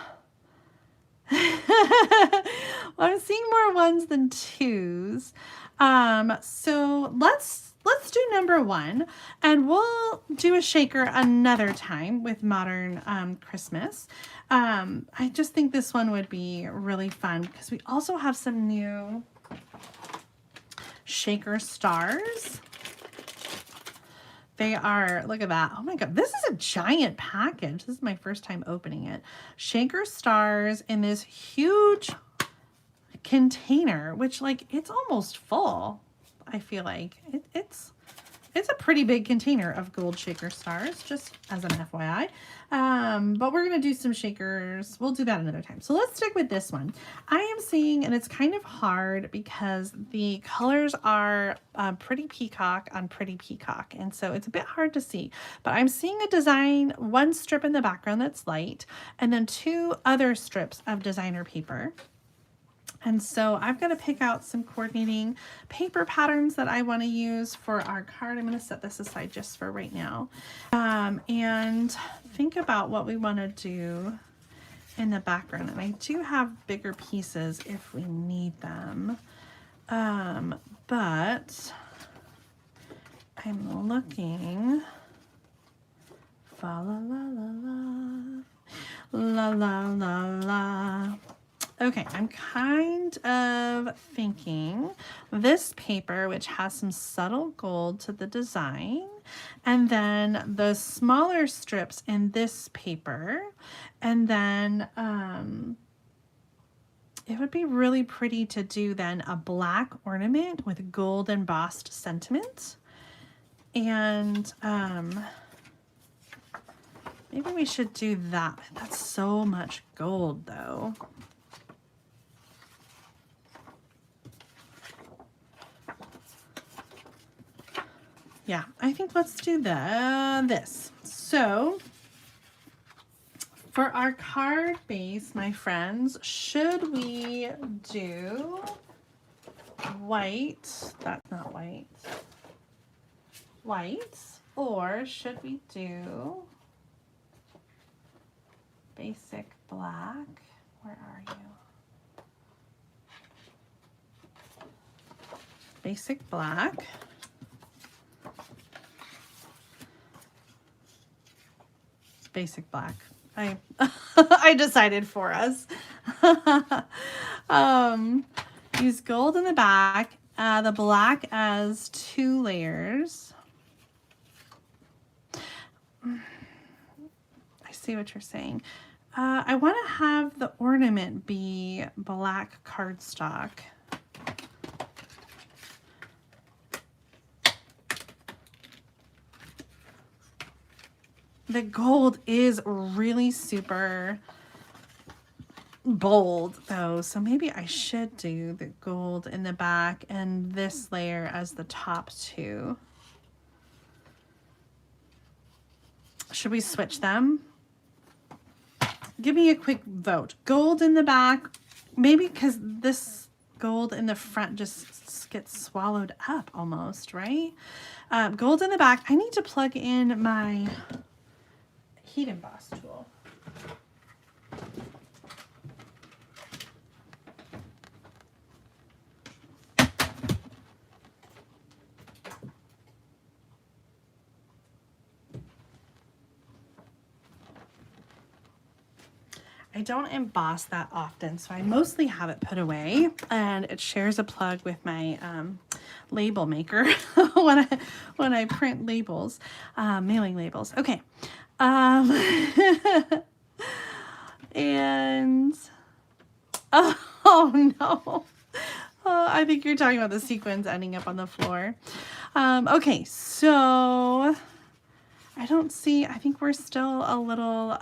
I'm seeing more ones than twos. So let's do number one, and we'll do a shaker another time with Modern Christmas. I just think this one would be really fun because we also have some new shaker stars. They are, look at that. Oh my God, this is a giant package. This is my first time opening it. Shaker stars in this huge container, which like, it's almost full. I feel like it's a pretty big container of gold shaker stars, just as an FYI. But we're going to do some shakers. We'll do that another time. So let's stick with this one. I am seeing, and it's kind of hard because the colors are Pretty Peacock on Pretty Peacock. And so it's a bit hard to see, but I'm seeing a design, one strip in the background that's light, and then two other strips of designer paper. And so I've got to pick out some coordinating paper patterns that I want to use for our card. I'm going to set this aside just for right now. And think about what we want to do in the background. And I do have bigger pieces if we need them. But I'm looking. Fa la la la la la la la. Okay, I'm kind of thinking this paper, which has some subtle gold to the design, and then the smaller strips in this paper, and then it would be really pretty to do then a black ornament with gold embossed sentiment. And maybe we should do that. That's so much gold though. Yeah, I think let's do this. So for our card base, my friends, should we do white? That's not white. White, or should we do basic black? Where are you? Basic black. Basic black. I decided for us. Use gold in the back, the black as 2 layers. I see what you're saying. I want to have the ornament be black cardstock. The gold is really super bold though, so maybe I should do the gold in the back and this layer as the top 2. Should we switch them? Give me a quick vote. Gold in the back, maybe because this gold in the front just gets swallowed up almost, right? Gold in the back. I need to plug in my heat emboss tool. I don't emboss that often, so I mostly have it put away, and it shares a plug with my label maker when I print labels, mailing labels. Okay. And oh no, I think you're talking about the sequins ending up on the floor. Okay, so I don't see, I think we're still a little,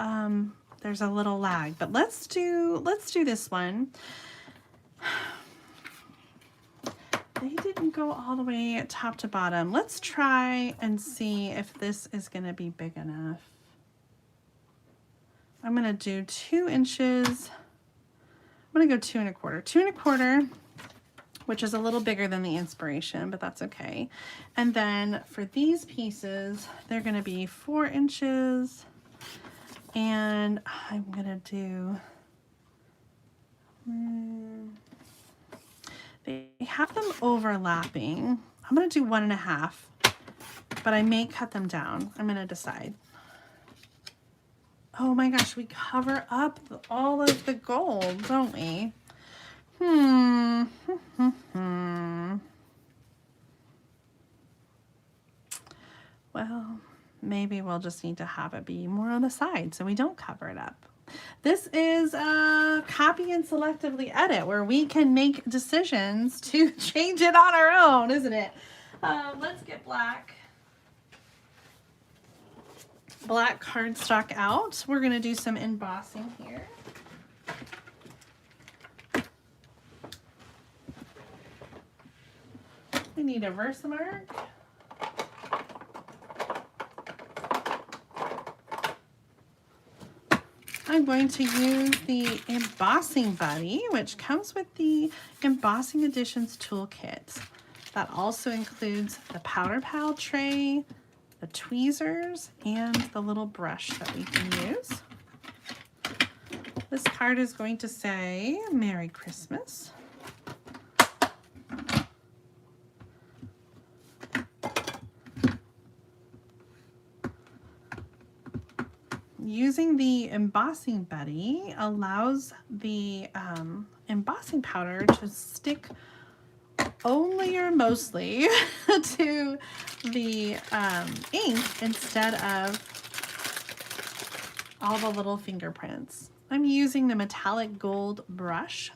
there's a little lag, but let's do this one. They didn't go all the way top to bottom. Let's try and see if this is going to be big enough. I'm going to do 2 inches. I'm going to go 2 1/4. 2 1/4, which is a little bigger than the inspiration, but that's okay. And then for these pieces, they're going to be 4 inches. And I'm going to do... they have them overlapping. I'm going to do 1 1/2, but I may cut them down. I'm going to decide. Oh my gosh, we cover up all of the gold, don't we? Well, maybe we'll just need to have it be more on the side so we don't cover it up. This is a copy and selectively edit where we can make decisions to change it on our own, isn't it? Let's get black cardstock out. We're going to do some embossing here. We need a Versamark. I'm going to use the Embossing Buddy, which comes with the Embossing Editions Toolkit. That also includes the powder pal tray, the tweezers, and the little brush that we can use. This card is going to say, Merry Christmas. Using the Embossing Buddy allows the embossing powder to stick only or mostly to the ink instead of all the little fingerprints. I'm using the metallic gold brush.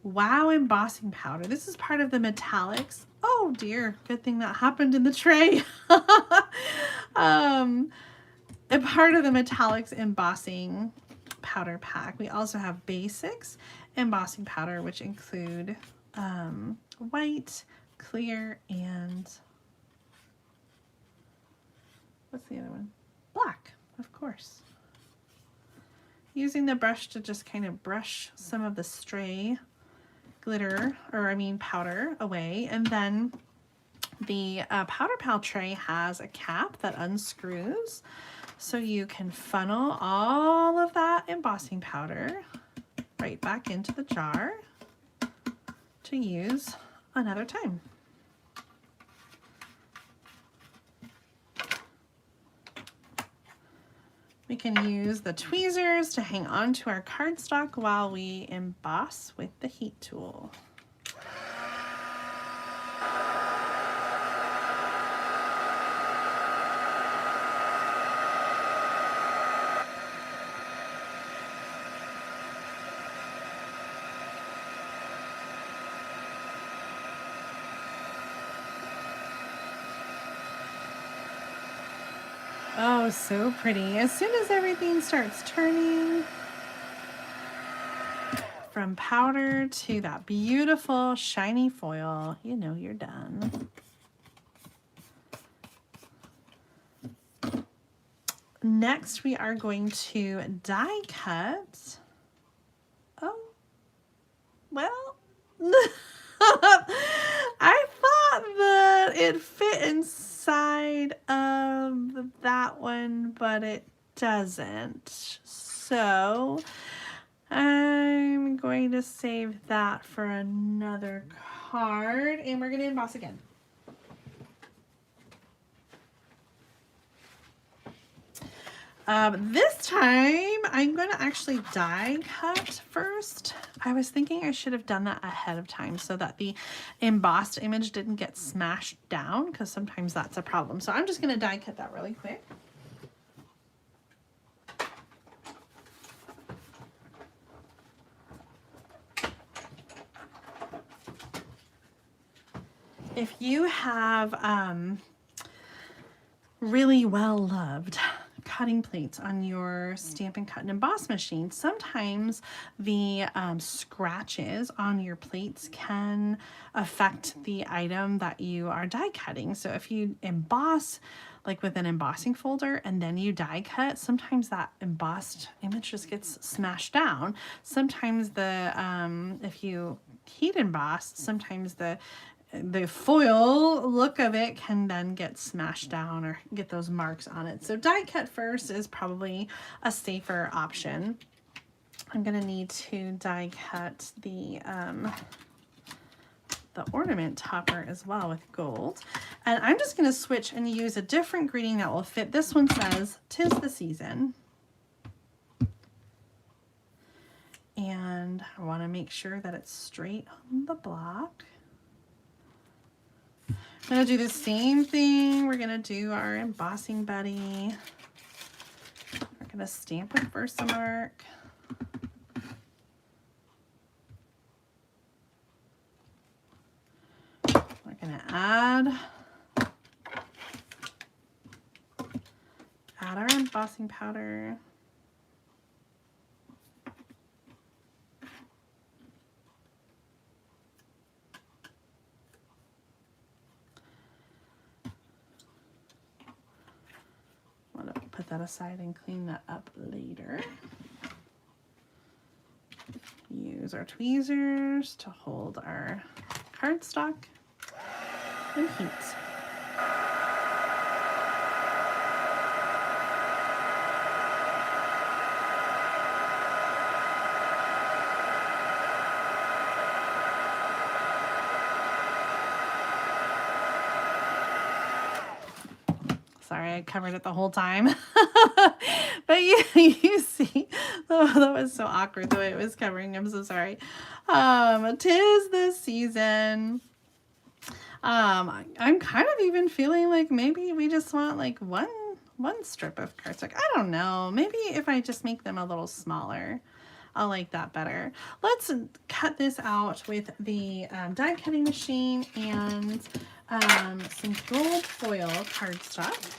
Wow, embossing powder. This is part of the metallics. Oh dear, good thing that happened in the tray. A part of the metallics embossing powder pack. We also have basics embossing powder, which include white, clear, and what's the other one? Black, of course. Using the brush to just kind of brush some of the stray glitter, or I mean powder, away. And then the powder pal tray has a cap that unscrews, so you can funnel all of that embossing powder right back into the jar to use another time. We can use the tweezers to hang on to our cardstock while we emboss with the heat tool. Oh, so pretty. As soon as everything starts turning from powder to that beautiful shiny foil, you know you're done. Next, we are going to die cut. Oh, well, I thought that it fit inside of that one, but it doesn't. So I'm going to save that for another card, and we're going to emboss again. This time I'm going to actually die cut first. I was thinking I should have done that ahead of time so that the embossed image didn't get smashed down, because sometimes that's a problem. So I'm just going to die cut that really quick. If you have really well-loved cutting plates on your Stampin' Cut and Emboss machine, sometimes the scratches on your plates can affect the item that you are die cutting. So if you emboss like with an embossing folder and then you die cut, sometimes that embossed image just gets smashed down. Sometimes the if you heat embossed, sometimes the foil look of it can then get smashed down or get those marks on it. So die cut first is probably a safer option. I'm gonna need to die cut the ornament topper as well with gold. And I'm just gonna switch and use a different greeting that will fit. This one says, "'Tis the season." And I wanna make sure that it's straight on the block. I'm gonna do the same thing. We're gonna do our embossing buddy. We're gonna stamp with Versamark. We're gonna add our embossing powder. I'm gonna put that aside and clean that up later. Use our tweezers to hold our cardstock and heat. Sorry, I covered it the whole time. But you see, oh, that was so awkward the way it was covering. I'm so sorry. 'Tis the season. I'm kind of even feeling like maybe we just want like one strip of cardstock. I don't know. Maybe if I just make them a little smaller, I'll like that better. Let's cut this out with the die cutting machine and some gold foil cardstock.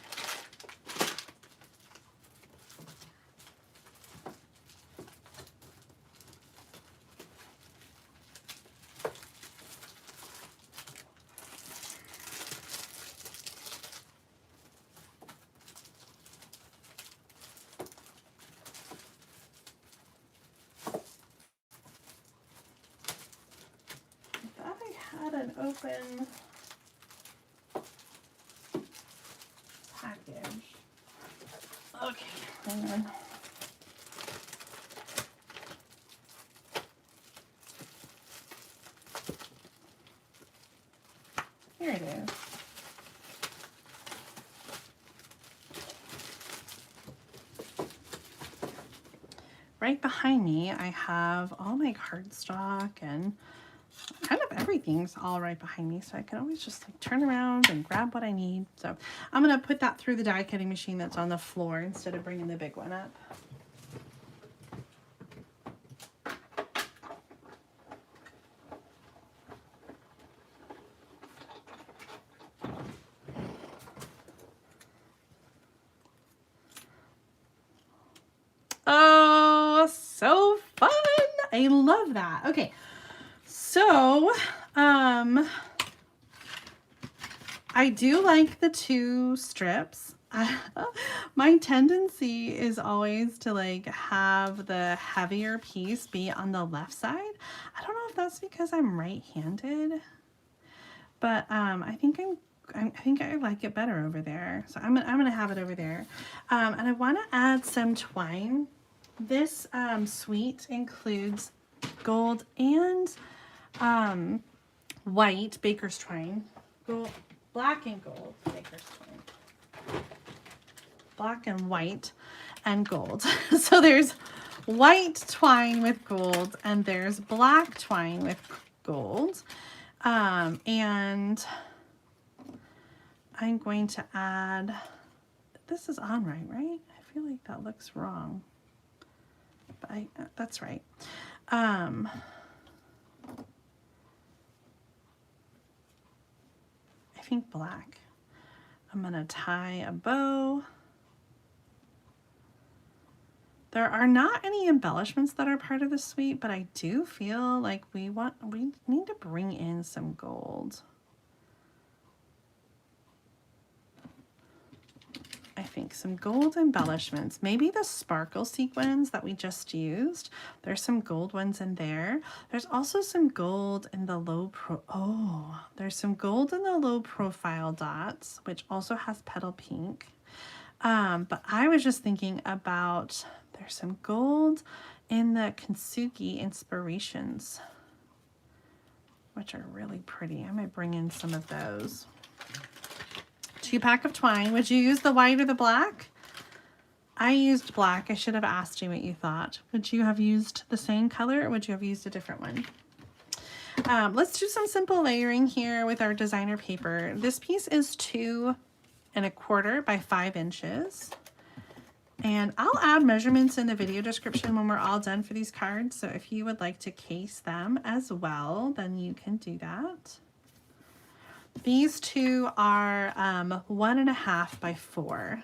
An open package. Okay, hang on. Here it is. Right behind me, I have all my cardstock and kind of everything's all right behind me, so I can always just like turn around and grab what I need. So I'm gonna put that through the die cutting machine that's on the floor instead of bringing the big one up. Oh, so fun! I love that. Okay. So, I do like the 2 strips. My tendency is always to like have the heavier piece be on the left side. I don't know if that's because I'm right-handed, but I think I like it better over there. So I'm gonna have it over there. And I want to add some twine. This suite includes gold and white baker's twine, gold, black and gold baker's twine, black and white and gold. So there's white twine with gold and there's black twine with gold. And I'm going to add, this is on right? I feel like that looks wrong, but that's right. I think black. I'm gonna tie a bow There are not any embellishments that are part of the suite, but I do feel like we need to bring in some gold. I think some gold embellishments, maybe the sparkle sequins that we just used. There's some gold ones in there. There's also some gold in the there's some gold in the low profile dots, which also has petal pink. But I was just thinking about, there's some gold in the Kintsugi inspirations, which are really pretty. I might bring in some of those. 2-pack of twine. Would you use the white or the black? I used black. I should have asked you what you thought. Would you have used the same color or would you have used a different one? Let's do some simple layering here with our designer paper. This piece is 2 1/4 by 5 inches. And I'll add measurements in the video description when we're all done for these cards. So if you would like to case them as well, then you can do that. These two are 1 1/2 by 4.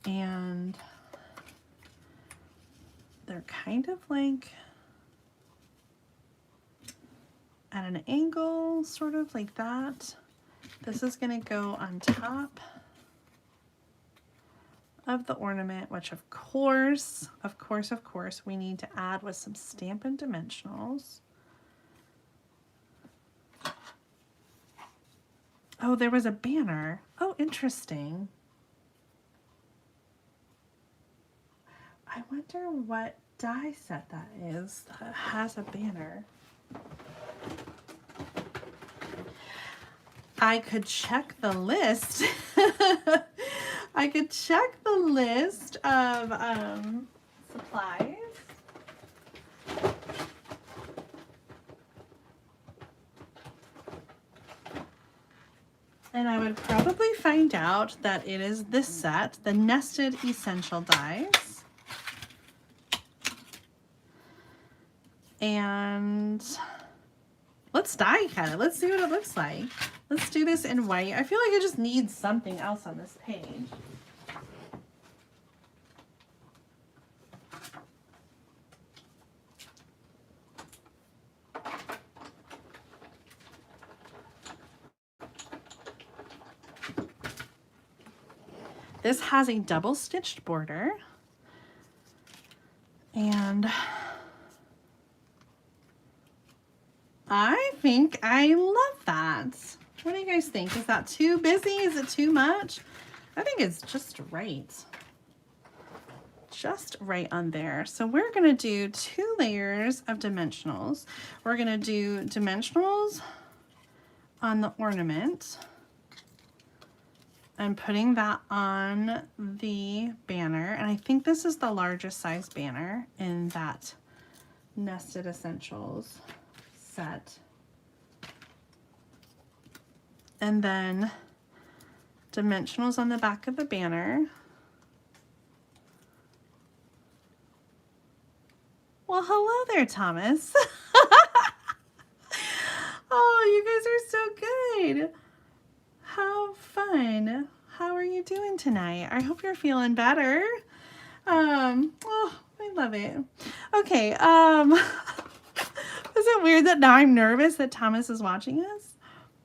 And they're kind of like at an angle, sort of like that. This is going to go on top of the ornament, which of course, we need to add with some Stampin' Dimensionals. Oh, there was a banner. Oh, interesting. I wonder what die set that is that has a banner. I could check the list. I could check the list of supplies. And I would probably find out that it is this set, the Nested Essential Dies. And let's die cut it. Let's see what it looks like. Let's do this in white. I feel like I just need something else on this page. This has a double stitched border. And I think I love that. What do you guys think? Is that too busy? Is it too much? I think it's just right. Just right on there. So we're going to do 2 layers of dimensionals. We're going to do dimensionals on the ornament. I'm putting that on the banner. And I think this is the largest size banner in that Nested Essentials set. And then dimensionals on the back of the banner. Well, hello there, Thomas. Oh, you guys are so good. How fun. How are you doing tonight? I hope you're feeling better. Oh, I love it. Okay, is it weird that now I'm nervous that Thomas is watching us?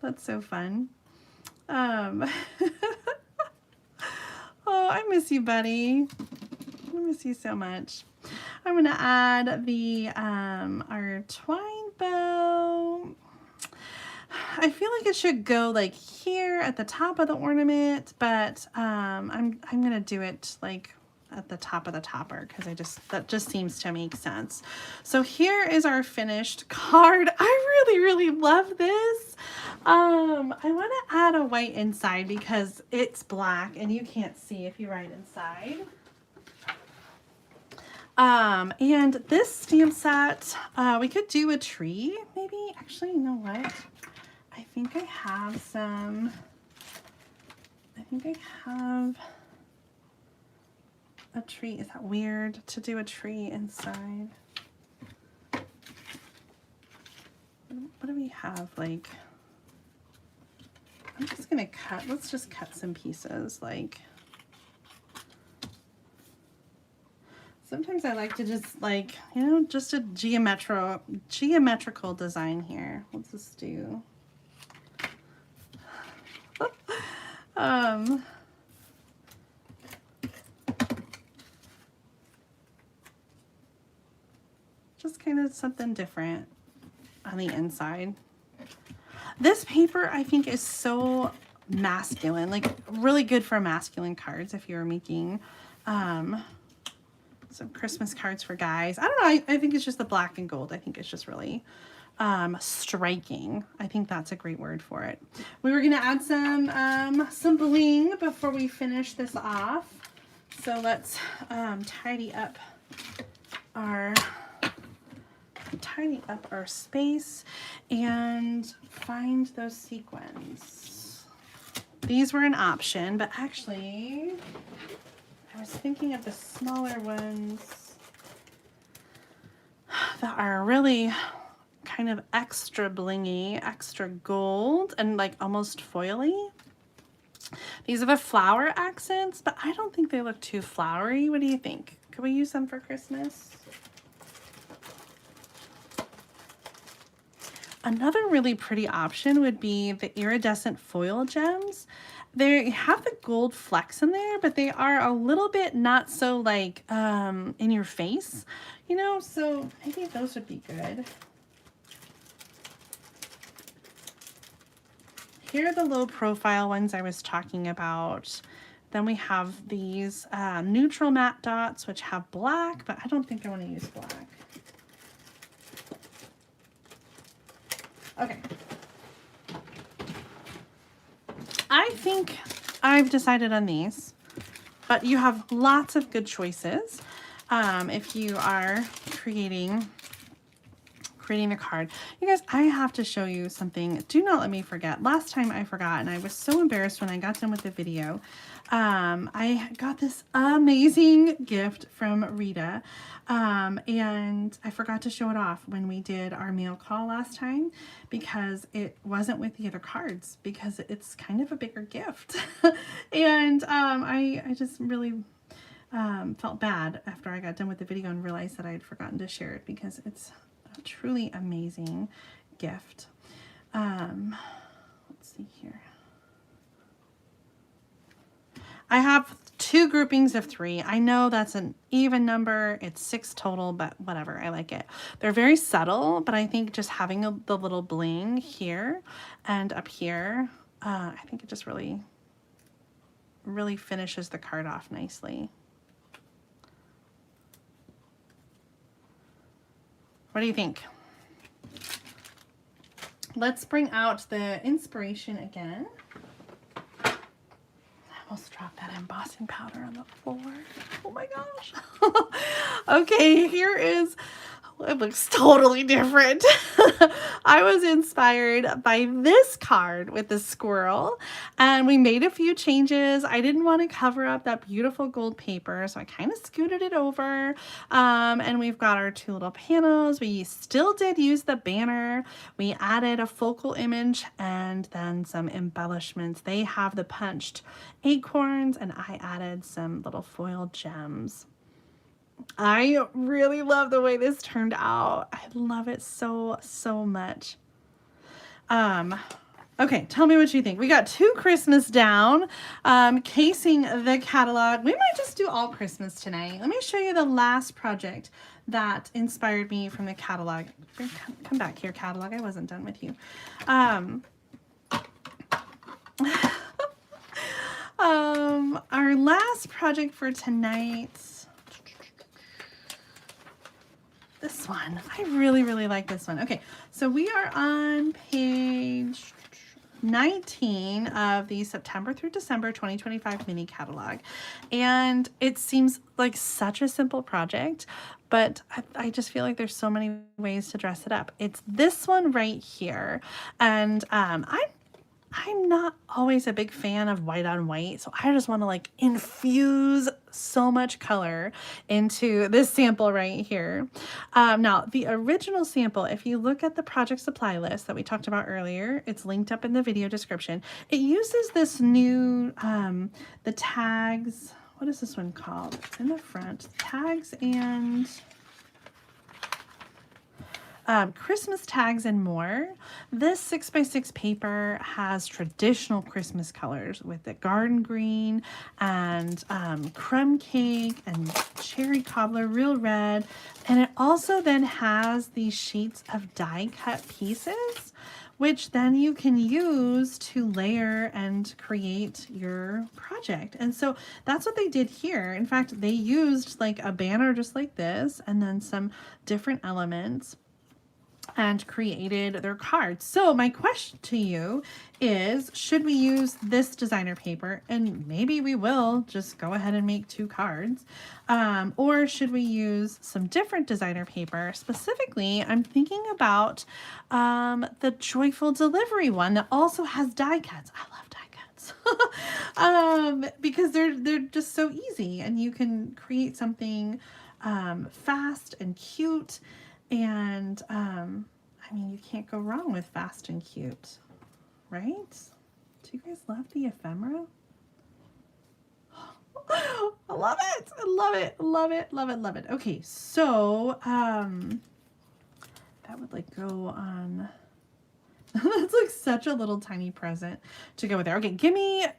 That's so fun. Oh, I miss you, buddy. I miss you so much. I'm going to add the our twine bow. I feel like it should go like here at the top of the ornament, but I'm going to do it like at the top of the topper because that just seems to make sense. So here is our finished card. I really love this. I want to add a white inside because it's black and you can't see if you write inside. And this stamp set, we could do a tree, maybe. Actually, you know what? I think I have some, a tree. Is that weird to do a tree inside? What do we have? Like, I'm just gonna cut, let's just cut some pieces. Like, sometimes I like to just like, you know, just a geometrical design here. Let's just do, just kind of something different on the inside. This paper I think is so masculine, like really good for masculine cards if you're making some Christmas cards for guys. I don't know, I think it's just the black and gold. I think it's just really striking. I think that's a great word for it. We were gonna add some bling before we finish this off. So let's tidy up our space and find those sequins. These were an option, but actually I was thinking of the smaller ones that are really kind of extra blingy, extra gold, and like almost foily. These are the flower accents, but I don't think they look too flowery. What do you think? Could we use them for Christmas? Another really pretty option would be the iridescent foil gems. They have the gold flecks in there, but they are a little bit not so like in your face, you know, so maybe those would be good. Here are the low profile ones I was talking about. Then we have these neutral matte dots, which have black, but I don't think I want to use black. Okay. I think I've decided on these, but you have lots of good choices if you are creating the card. You guys, I have to show you something. Do not let me forget. Last time I forgot, and I was so embarrassed when I got done with the video. I got this amazing gift from Rita, and I forgot to show it off when we did our mail call last time because it wasn't with the other cards because it's kind of a bigger gift. And I just really felt bad after I got done with the video and realized that I had forgotten to share it because it's a truly amazing gift. Let's see here. I have 2 groupings of 3. I know that's an even number. It's 6 total, but whatever. I like it. They're very subtle, but I think just having the little bling here and up here, I think it just really finishes the card off nicely. What do you think? Let's bring out the inspiration again. I almost dropped that embossing powder on the floor. Oh my gosh. Okay, here is, it looks totally different. I was inspired by this card with the squirrel, and we made a few changes. I didn't want to cover up that beautiful gold paper, so I kind of scooted it over. And we've got our 2 little panels. We still did use the banner. We added a focal image and then some embellishments. They have the punched acorns, and I added some little foil gems. I really love the way this turned out. I love it so, so much. Okay, tell me what you think. We got 2 Christmas down, casing the catalog. We might just do all Christmas tonight. Let me show you the last project that inspired me from the catalog. Come back here, catalog. I wasn't done with you. Our last project for tonight, this one. I really, really like this one. Okay, so we are on page 19 of the September through December 2025 mini catalog. And it seems like such a simple project, but I just feel like there's so many ways to dress it up. It's this one right here. And I'm I'm not always a big fan of white on white, so I just want to like infuse so much color into this sample right here. Now, the original sample, if you look at the project supply list that we talked about earlier, it's linked up in the video description. It uses this new, the tags, what is this one called? It's in the front, tags and... Christmas tags and more. This 6x6 paper has traditional Christmas colors with the garden green and crumb cake and cherry cobbler, real red. And it also then has these sheets of die cut pieces, which then you can use to layer and create your project. And so that's what they did here. In fact, they used like a banner just like this and then some different elements and created their cards. So my question to you is, should we use this designer paper? And maybe we will just go ahead and make 2 cards. Or should we use some different designer paper? Specifically, I'm thinking about the Joyful Delivery one that also has die cuts. I love die cuts. Because they're just so easy and you can create something fast and cute. And, I mean, you can't go wrong with fast and cute, right? Do you guys love the ephemera? I love it. I love it. Love it. Love it. Love it. Okay. So, that would like go on. That's like such a little tiny present to go with there. Okay.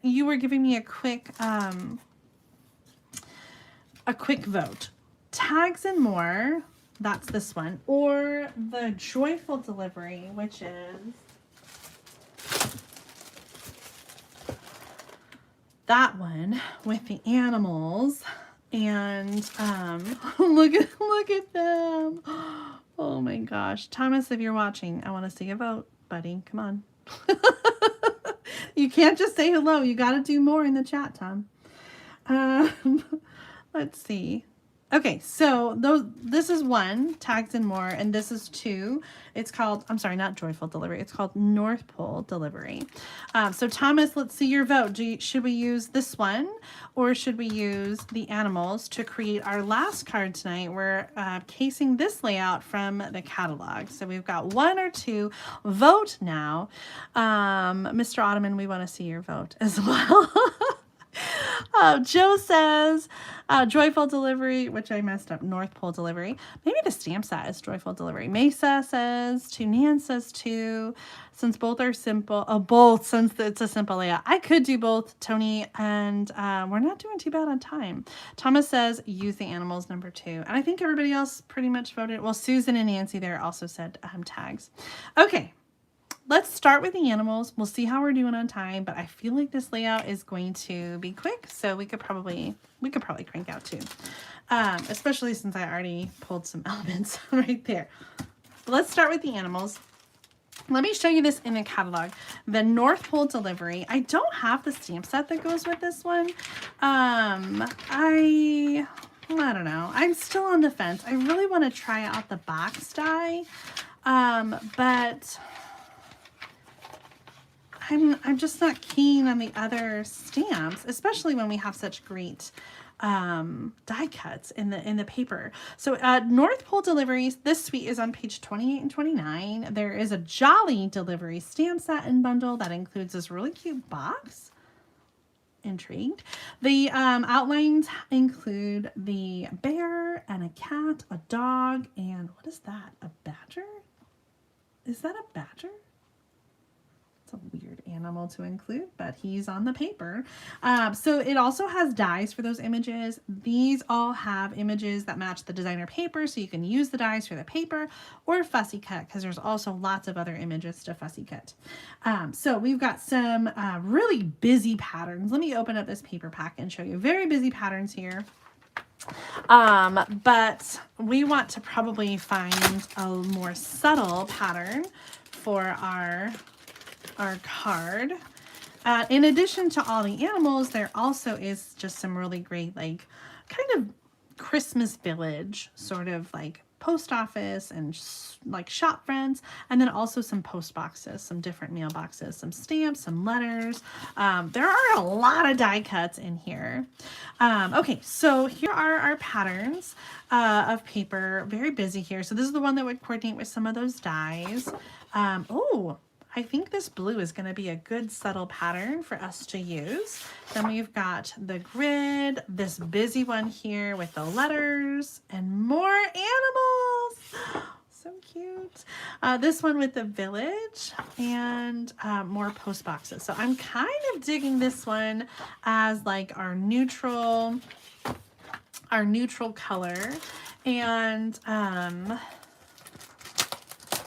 You were giving me a quick vote. Tags and more. That's this one, or the Joyful Delivery, which is that one with the animals. And look at them. Oh my gosh, Thomas, if you're watching, I want to see a vote, buddy. Come on. You can't just say hello. You got to do more in the chat, Tom. Let's see. Okay, so this is 1, tags and more, and this is 2. It's called, I'm sorry, not Joyful Delivery. It's called North Pole Delivery. So Thomas, let's see your vote. Should we use this one, or should we use the animals to create our last card tonight? We're casing this layout from the catalog. So we've got 1 or 2. Vote now. Mr. Ottoman, we want to see your vote as well. Joe says Joyful Delivery, which I messed up, North Pole Delivery. Maybe the stamp set is Joyful Delivery. Mesa says 2. Nan says 2. Since both are simple, both, since it's a simple layout. I could do both, Tony, and we're not doing too bad on time. Thomas says use the animals, number 2. And I think everybody else pretty much voted. Well, Susan and Nancy there also said tags. Okay. Let's start with the animals. We'll see how we're doing on time, but I feel like this layout is going to be quick, so we could probably crank out 2, especially since I already pulled some elements right there. But let's start with the animals. Let me show you this in the catalog. The North Pole Delivery. I don't have the stamp set that goes with this one. I don't know. I'm still on the fence. I really want to try out the box die, but I'm just not keen on the other stamps, especially when we have such great die cuts in the paper. So North Pole Deliveries, this suite is on page 28 and 29. There is a Jolly Delivery stamp set and bundle that includes this really cute box. Intrigued. The outlines include the bear and a cat, a dog, and what is that? A badger? Is that a badger? It's a weird animal to include, but he's on the paper. So it also has dies for those images. These all have images that match the designer paper, so you can use the dies for the paper or fussy cut, because there's also lots of other images to fussy cut. So we've got some really busy patterns. Let me open up this paper pack and show you very busy patterns here. But we want to probably find a more subtle pattern for our card. In addition to all the animals, there also is just some really great, like, kind of Christmas village sort of like post office and like shop friends, and then also some post boxes, some different mailboxes, some stamps, some letters. There are a lot of die cuts in here. Okay, so here are our patterns of paper. Very busy here. So this is the one that would coordinate with some of those dies. Oh, I think this blue is going to be a good subtle pattern for us to use. Then we've got the grid, this busy one here with the letters and more animals. So cute. This one with the village and more post boxes. So I'm kind of digging this one as like our neutral color. And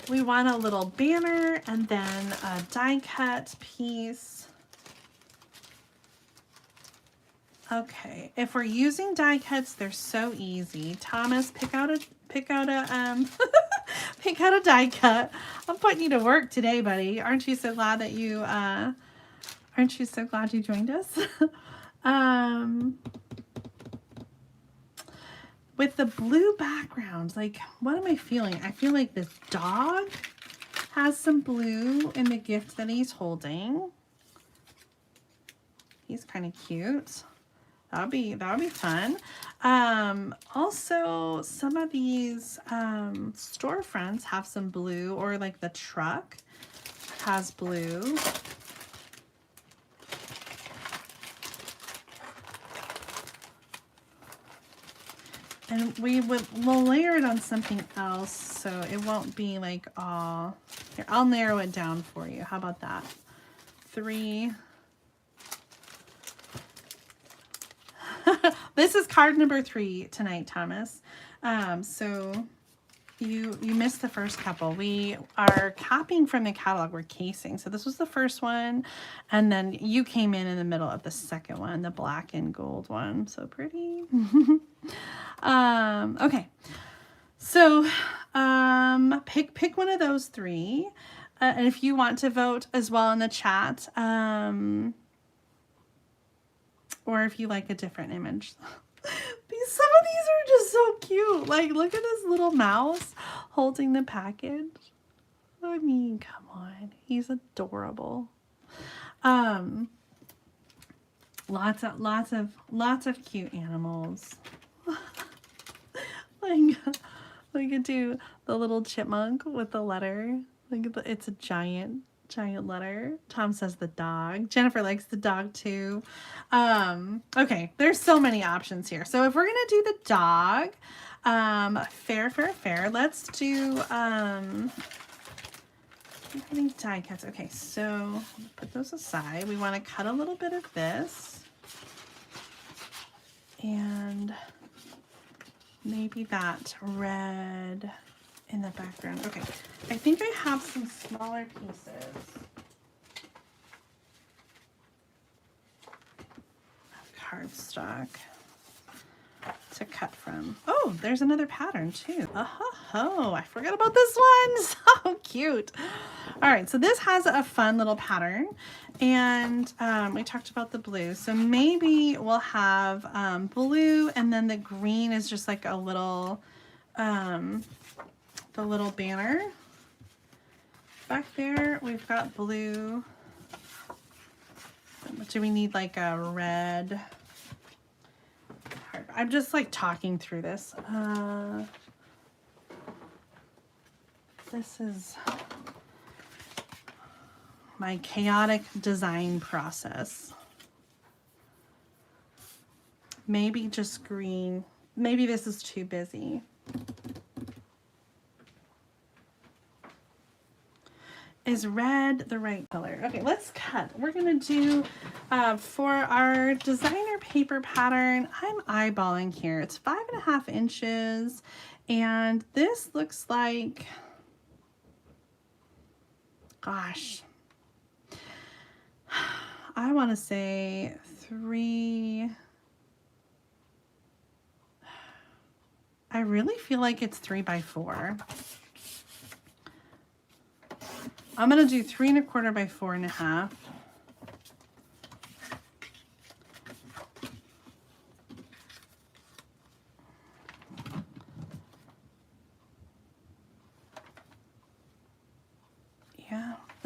we want a little banner and then a die cut piece. Okay, if we're using die cuts, they're so easy. Thomas, pick out a pick out a die cut. I'm putting you to work today, buddy. Aren't you so glad that you joined us? With the blue background, like, what am I feeling? I feel like this dog has some blue in the gift that he's holding. He's kind of cute. That'll be fun. Also, some of these storefronts have some blue, or like the truck has blue. And we'll layer it on something else so it won't be like all. Here, I'll narrow it down for you. How about that? 3. This is card number 3 tonight, Thomas. So you missed the first couple. We are copying from the catalog. We're casing. So this was the first one, and then you came in the middle of the second one, the black and gold one. So pretty. Okay. So pick one of those 3, and if you want to vote as well in the chat, or if you like a different image. Some of these are just so cute. Like, look at this little mouse holding the package. I mean, come on. He's adorable. Lots of cute animals. Like, we could do the little chipmunk with the letter. Look at it's a giant letter. Tom says the dog. Jennifer likes the dog too. Okay, there's so many options here. So if we're gonna do the dog, fair. Let's do I think die cuts. Okay, so put those aside. We want to cut a little bit of this, and maybe that red in the background. Okay, I think I have some smaller pieces of cardstock to cut from. Oh, there's another pattern too. Oh, I forgot about this one. So cute. All right, so this has a fun little pattern, and we talked about the blue. So maybe we'll have blue, and then the green is just like a little the little banner. Back there, we've got blue. Do we need like a red? I'm just like talking through this. This is my chaotic design process. Maybe just green. Maybe this is too busy. Is red the right color? Okay, let's cut. We're gonna do for our designer paper pattern, I'm eyeballing here. It's 5.5 inches, and this looks like, gosh, I want to say 3. I really feel like it's 3 by 4. I'm gonna do 3 1/4 by 4.5.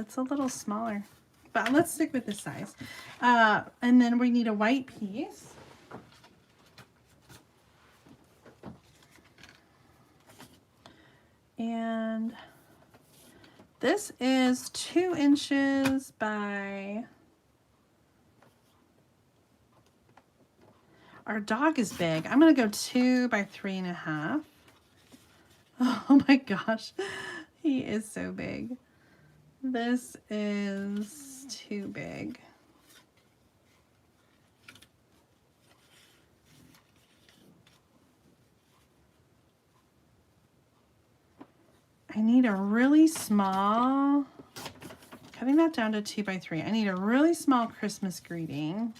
That's a little smaller, but let's stick with this size. And then we need a white piece. And this is 2 inches by, our dog is big. I'm gonna go 2 by 3.5. Oh my gosh, he is so big. This is too big. I need a really small, cutting that down to 2 by 3. I need a really small Christmas greeting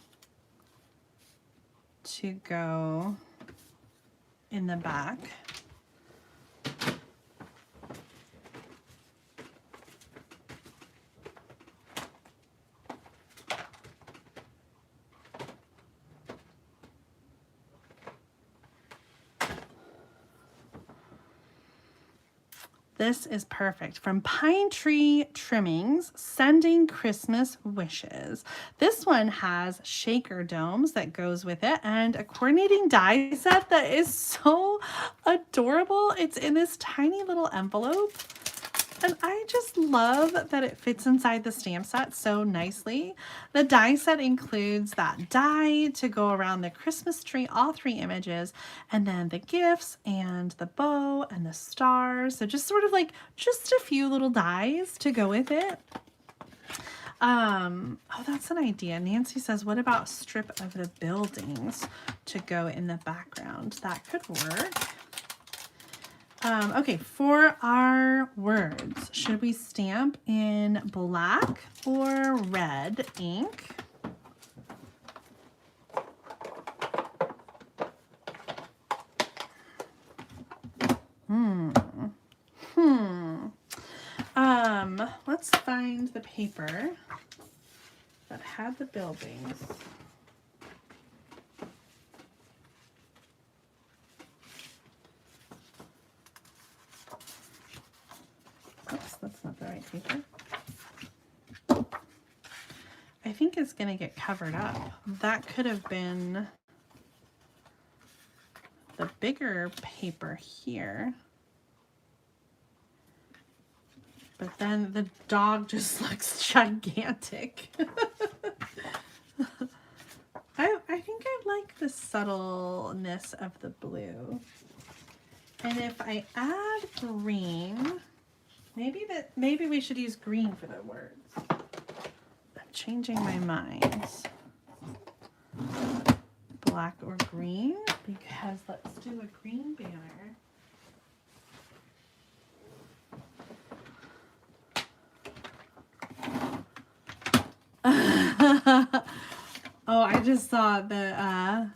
to go in the back. This is perfect. From Pine Tree Trimmings, Sending Christmas Wishes. This one has shaker domes that goes with it and a coordinating die set that is so adorable. It's in this tiny little envelope. And I just love that it fits inside the stamp set so nicely. The die set includes that die to go around the Christmas tree, all 3 images, and then the gifts and the bow and the stars. So just sort of like just a few little dies to go with it. Oh, that's an idea. Nancy says, what about a strip of the buildings to go in the background? That could work. Okay, for our words, should we stamp in black or red ink? Let's find the paper that had the buildings. Oops, that's not the right paper. I think it's going to get covered up. That could have been the bigger paper here. But then the dog just looks gigantic. I think I like the subtleness of the blue. And if I add green, maybe we should use green for the words. I'm changing my mind. Black or green, because let's do a green banner. Oh, I just saw the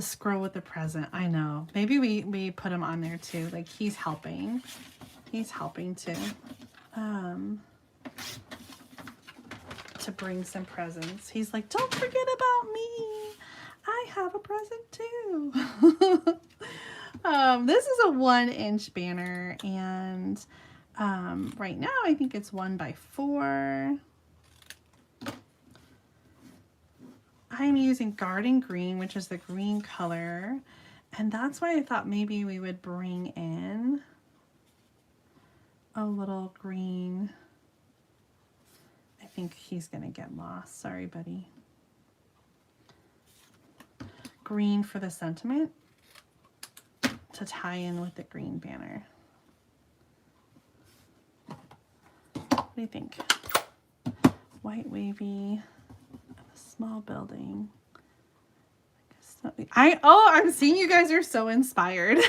scroll with the present. I know. Maybe we put him on there too. Like he's helping. He's helping too. To bring some presents. He's like, don't forget about me. I have a present too. This is a 1-inch banner, and right now I think it's 1 by 4. I'm using Garden Green, which is the green color, and that's why I thought maybe we would bring in a little green. I think he's gonna get lost. Sorry, buddy. Green for the sentiment to tie in with the green banner. What do you think? White wavy, a small building. I'm seeing you guys are so inspired.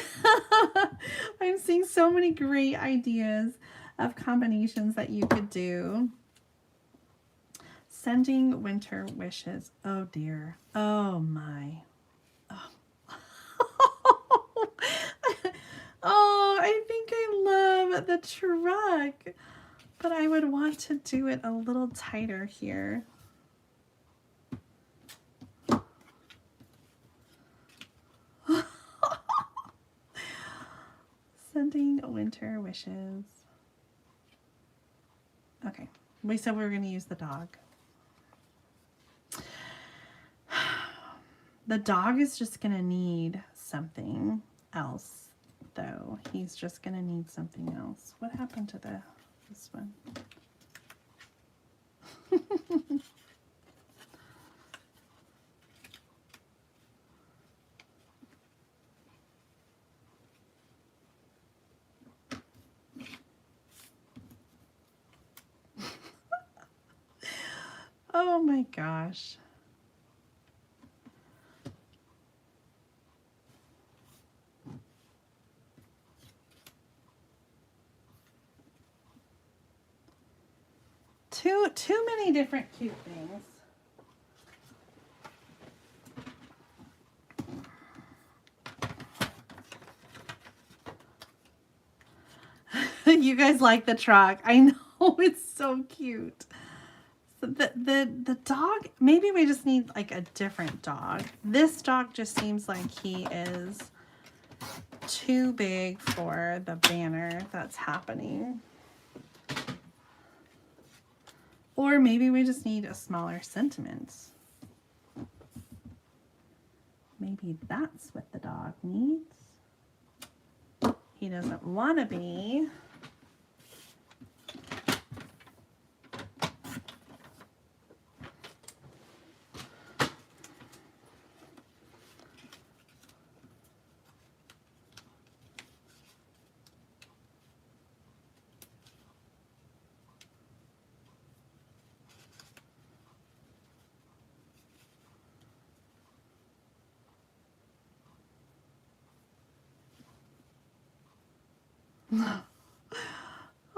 I'm seeing so many great ideas of combinations that you could do. Sending winter wishes. Oh dear. Oh my. Oh. Oh, I think I love the truck, but I would want to do it a little tighter here. Sending winter wishes. Okay, We said we were going to use the dog. The dog is just going to need something else, though. He's just going to need something else. What happened to this one? Oh my gosh. Too many different cute things. You guys like the truck. I know, it's so cute. So the dog, maybe we just need like a different dog. This dog just seems like he is too big for the banner that's happening. Or maybe we just need a smaller sentiment. Maybe that's what the dog needs. He doesn't want to be.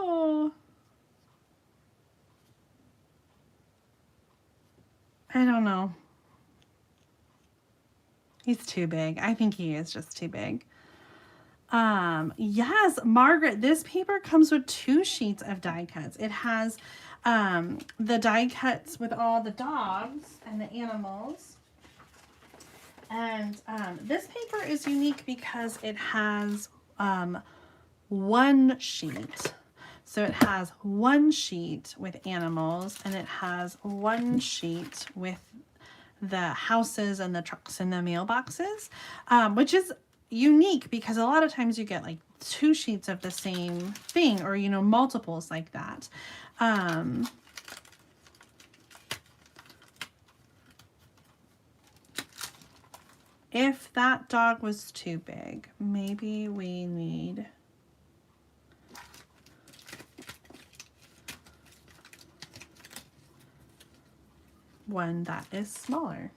Oh, I don't know. He's too big. I think he is just too big. Yes, Margaret, this paper comes with 2 sheets of die cuts. It has the die cuts with all the dogs and the animals. And this paper is unique because it has 1 sheet. So it has 1 sheet with animals, and it has 1 sheet with the houses and the trucks and the mailboxes, which is unique because a lot of times you get like 2 sheets of the same thing, or, you know, multiples like that. If that dog was too big, maybe we need one that is smaller.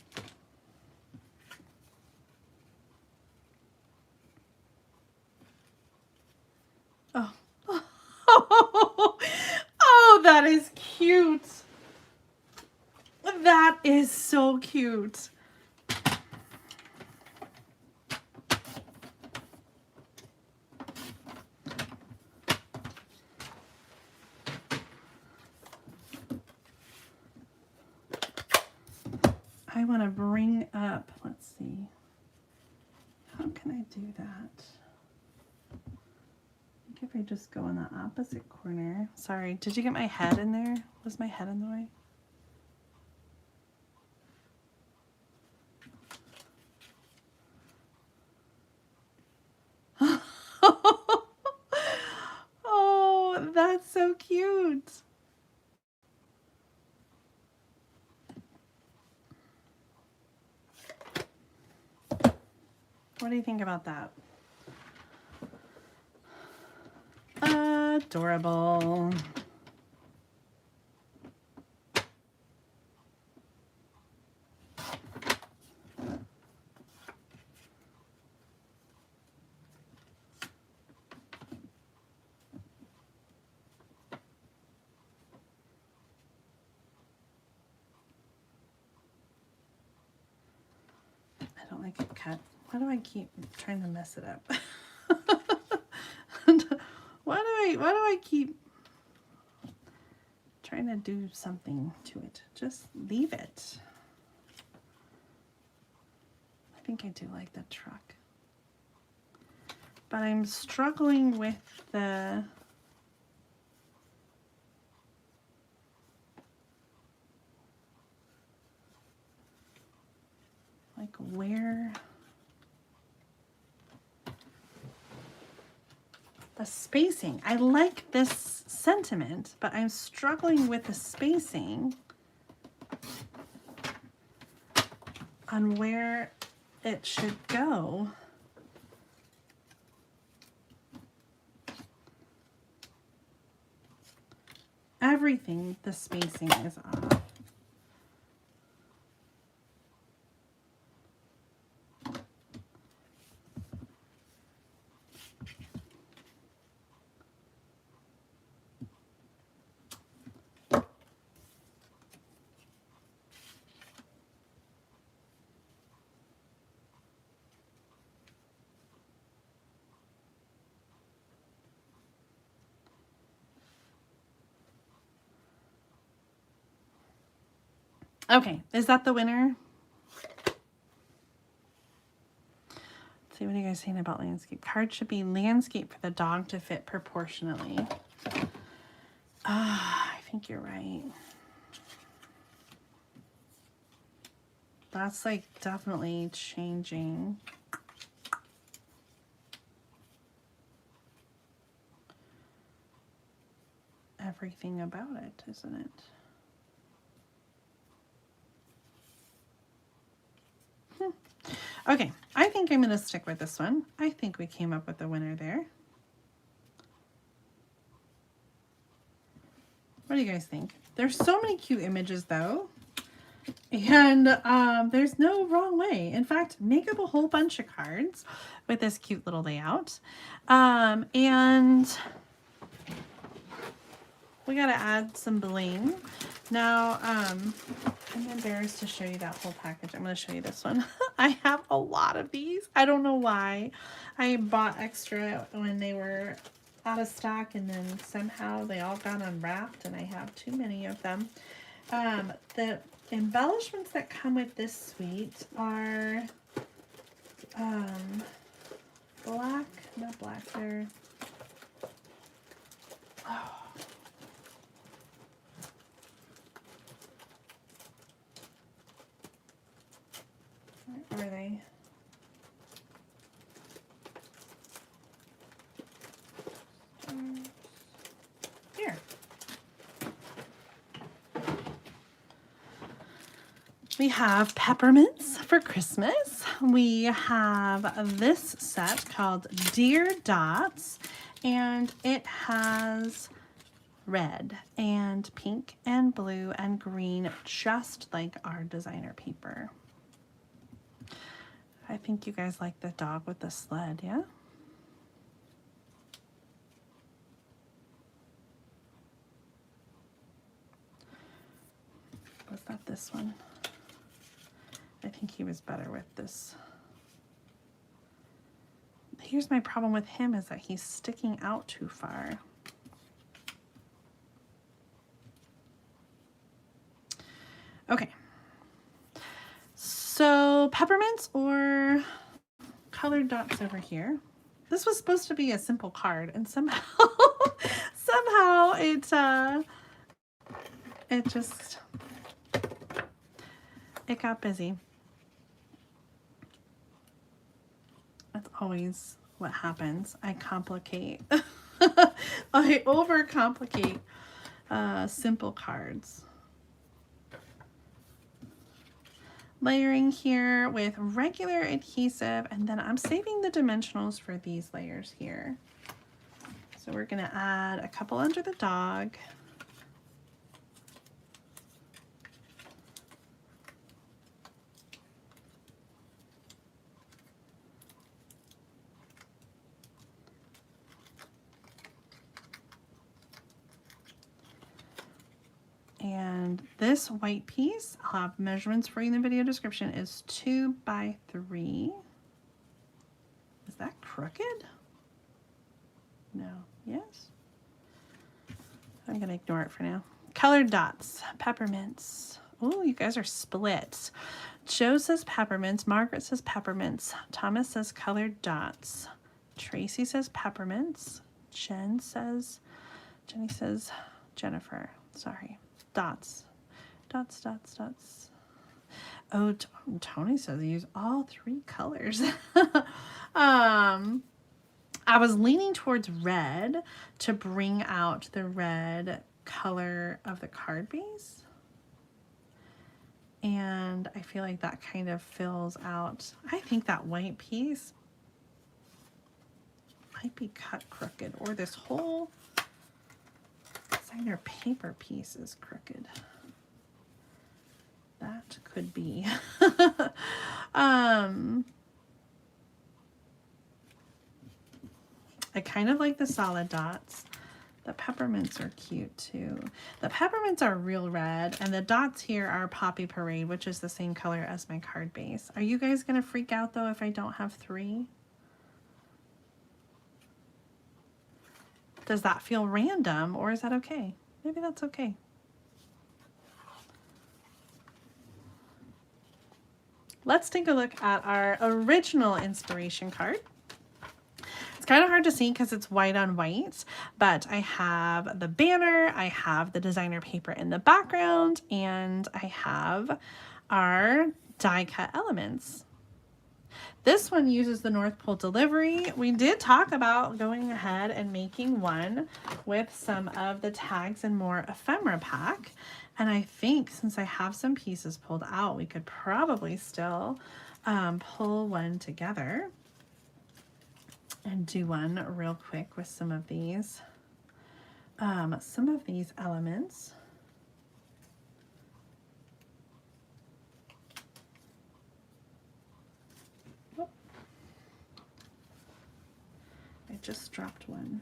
Oh. Oh, that is cute. That is so cute. I want to bring up, let's see, how can I do that? I think if I just go in the opposite corner. Sorry, did you get my head in there? Was my head in the way? Oh, that's so cute. What do you think about that? Adorable. I don't like it cut. Why do I keep trying to mess it up? Why do I keep trying to do something to it? Just leave it. I think I do like the truck. But I'm struggling with the the spacing. I like this sentiment, but I'm struggling with the spacing on where it should go. Everything, the spacing is off. Okay, is that the winner? Let's see, what are you guys saying about landscape? Card should be landscape for the dog to fit proportionately. I think you're right. That's like definitely changing. Everything about it, isn't it? Okay, I think I'm going to stick with this one. I think we came up with a winner there. What do you guys think? There's so many cute images though. And there's no wrong way. In fact, make up a whole bunch of cards with this cute little layout. And we got to add some bling. Now, I'm embarrassed to show you that whole package. I'm going to show you this one. I have a lot of these. I don't know why. I bought extra when they were out of stock, and then somehow they all got unwrapped, and I have too many of them. The embellishments that come with this suite are black, not black, they're where are they? Here. We have peppermints for Christmas. We have this set called Dear Dots, and it has red and pink and blue and green, just like our designer paper. I think you guys like the dog with the sled, yeah? Was that this one? I think he was better with this. Here's my problem with him, is that he's sticking out too far. Okay. So peppermints or colored dots over here. This was supposed to be a simple card, and somehow it got busy. That's always what happens. I complicate. I overcomplicate simple cards. Layering here with regular adhesive, and then I'm saving the dimensionals for these layers here. So we're going to add a couple under the dog. And this white piece, I'll have measurements for you in the video description, is 2 by 3. Is that crooked? No. Yes? I'm going to ignore it for now. Colored dots, peppermints. Oh, you guys are split. Joe says peppermints. Margaret says peppermints. Thomas says colored dots. Tracy says peppermints. Jenny says Jennifer. Sorry. Dots. Dots, dots, dots. Oh, Tony says use all 3 colors. I was leaning towards red to bring out the red color of the card base. And I feel like that kind of fills out. I think that white piece might be cut crooked, or this whole designer paper piece is crooked. That could be. I kind of like the solid dots. The peppermints are cute too. The peppermints are real red, and the dots here are Poppy Parade, which is the same color as my card base. Are you guys gonna freak out though if I don't have 3? Does that feel random, or is that okay? Maybe that's okay. Let's take a look at our original inspiration card. It's kind of hard to see because it's white on white, but I have the banner, I have the designer paper in the background, and I have our die cut elements. This one uses the North Pole delivery. We did talk about going ahead and making one with some of the tags and more ephemera pack. And I think since I have some pieces pulled out, we could probably still pull one together and do one real quick with some of these elements. Oh, I just dropped one.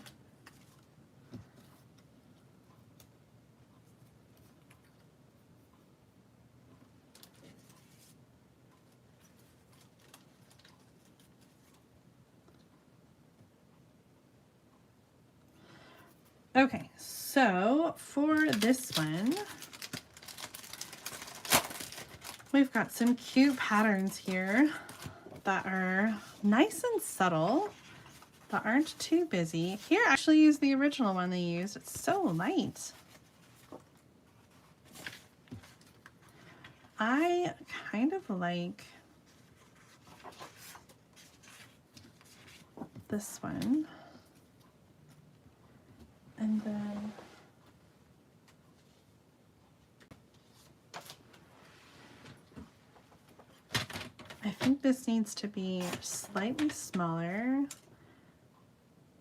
Okay, so for this one, we've got some cute patterns here that are nice and subtle, but aren't too busy. Here, I actually use the original one they used. It's so light. I kind of like this one. And then I think this needs to be slightly smaller,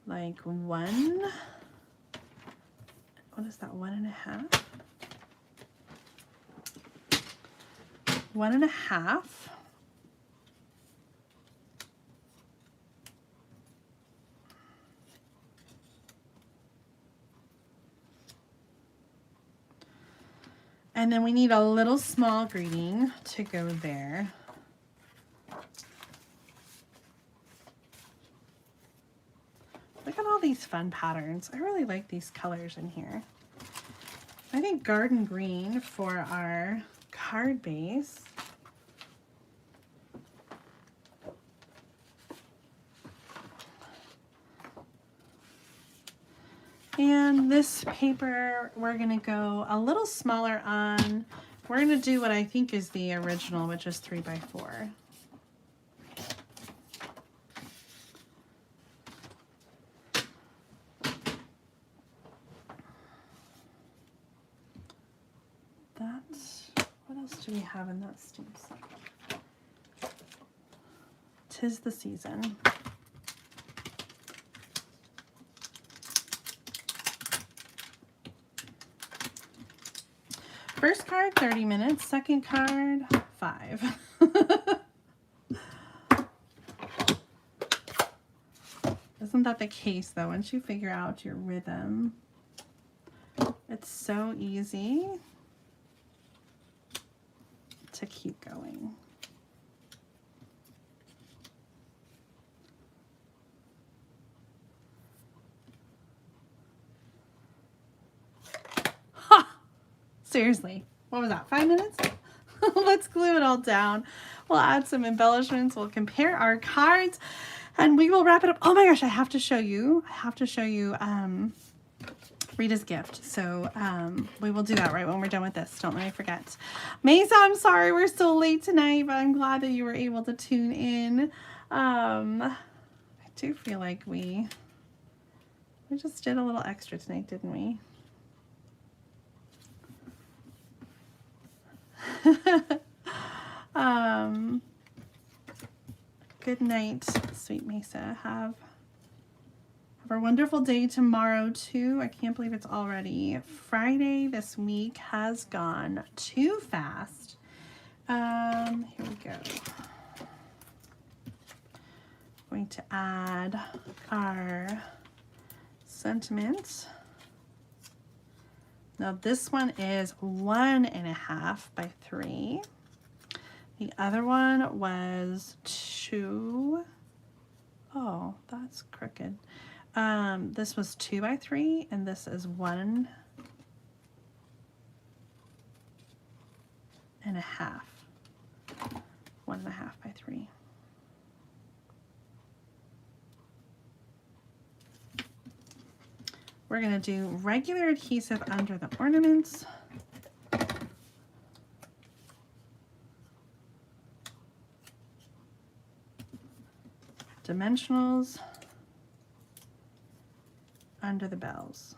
like 1, what is that, 1.5? 1.5. And then we need a little small greeting to go there. Look at all these fun patterns. I really like these colors in here. I think garden green for our card base. And this paper, we're gonna go a little smaller on. We're gonna do what I think is the original, which is 3x4. What else do we have in that stamp set? 'Tis the season. First card, 30 minutes. Second card, 5. Isn't that the case, though? Once you figure out your rhythm, it's so easy to keep going. Seriously, what was that, 5 minutes? Let's glue it all down. We'll add some embellishments. We'll compare our cards and we will wrap it up. Oh my gosh, I have to show you Rita's gift. So we will do that right when we're done with this. Don't let me forget. Mesa, I'm sorry we're so late tonight, but I'm glad that you were able to tune in. I do feel like we just did a little extra tonight, didn't we? Good night, Sweet Mesa. Have a wonderful day tomorrow too. I can't believe it's already Friday. This week has gone too fast. Here we go. Going to add our sentiment. Now this one is 1.5 by 3. The other one was 2. Oh, that's crooked. This was 2 by 3, and this is 1.5. One and a half by 3. We're going to do regular adhesive under the ornaments. Dimensionals under the bells.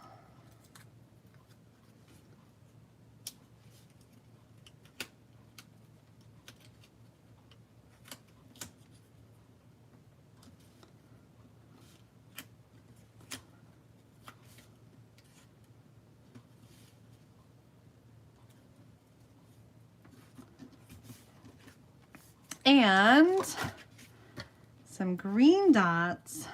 And some green dots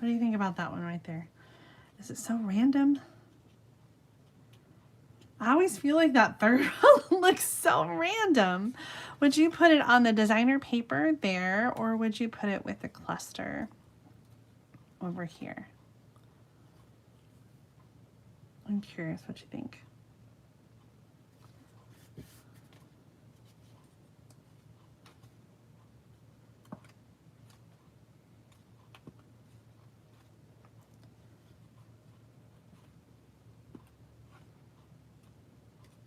What do you think about that one right there? Is it so random? I always feel like that third one looks so random. Would you put it on the designer paper there, or would you put it with the cluster over here? I'm curious what you think.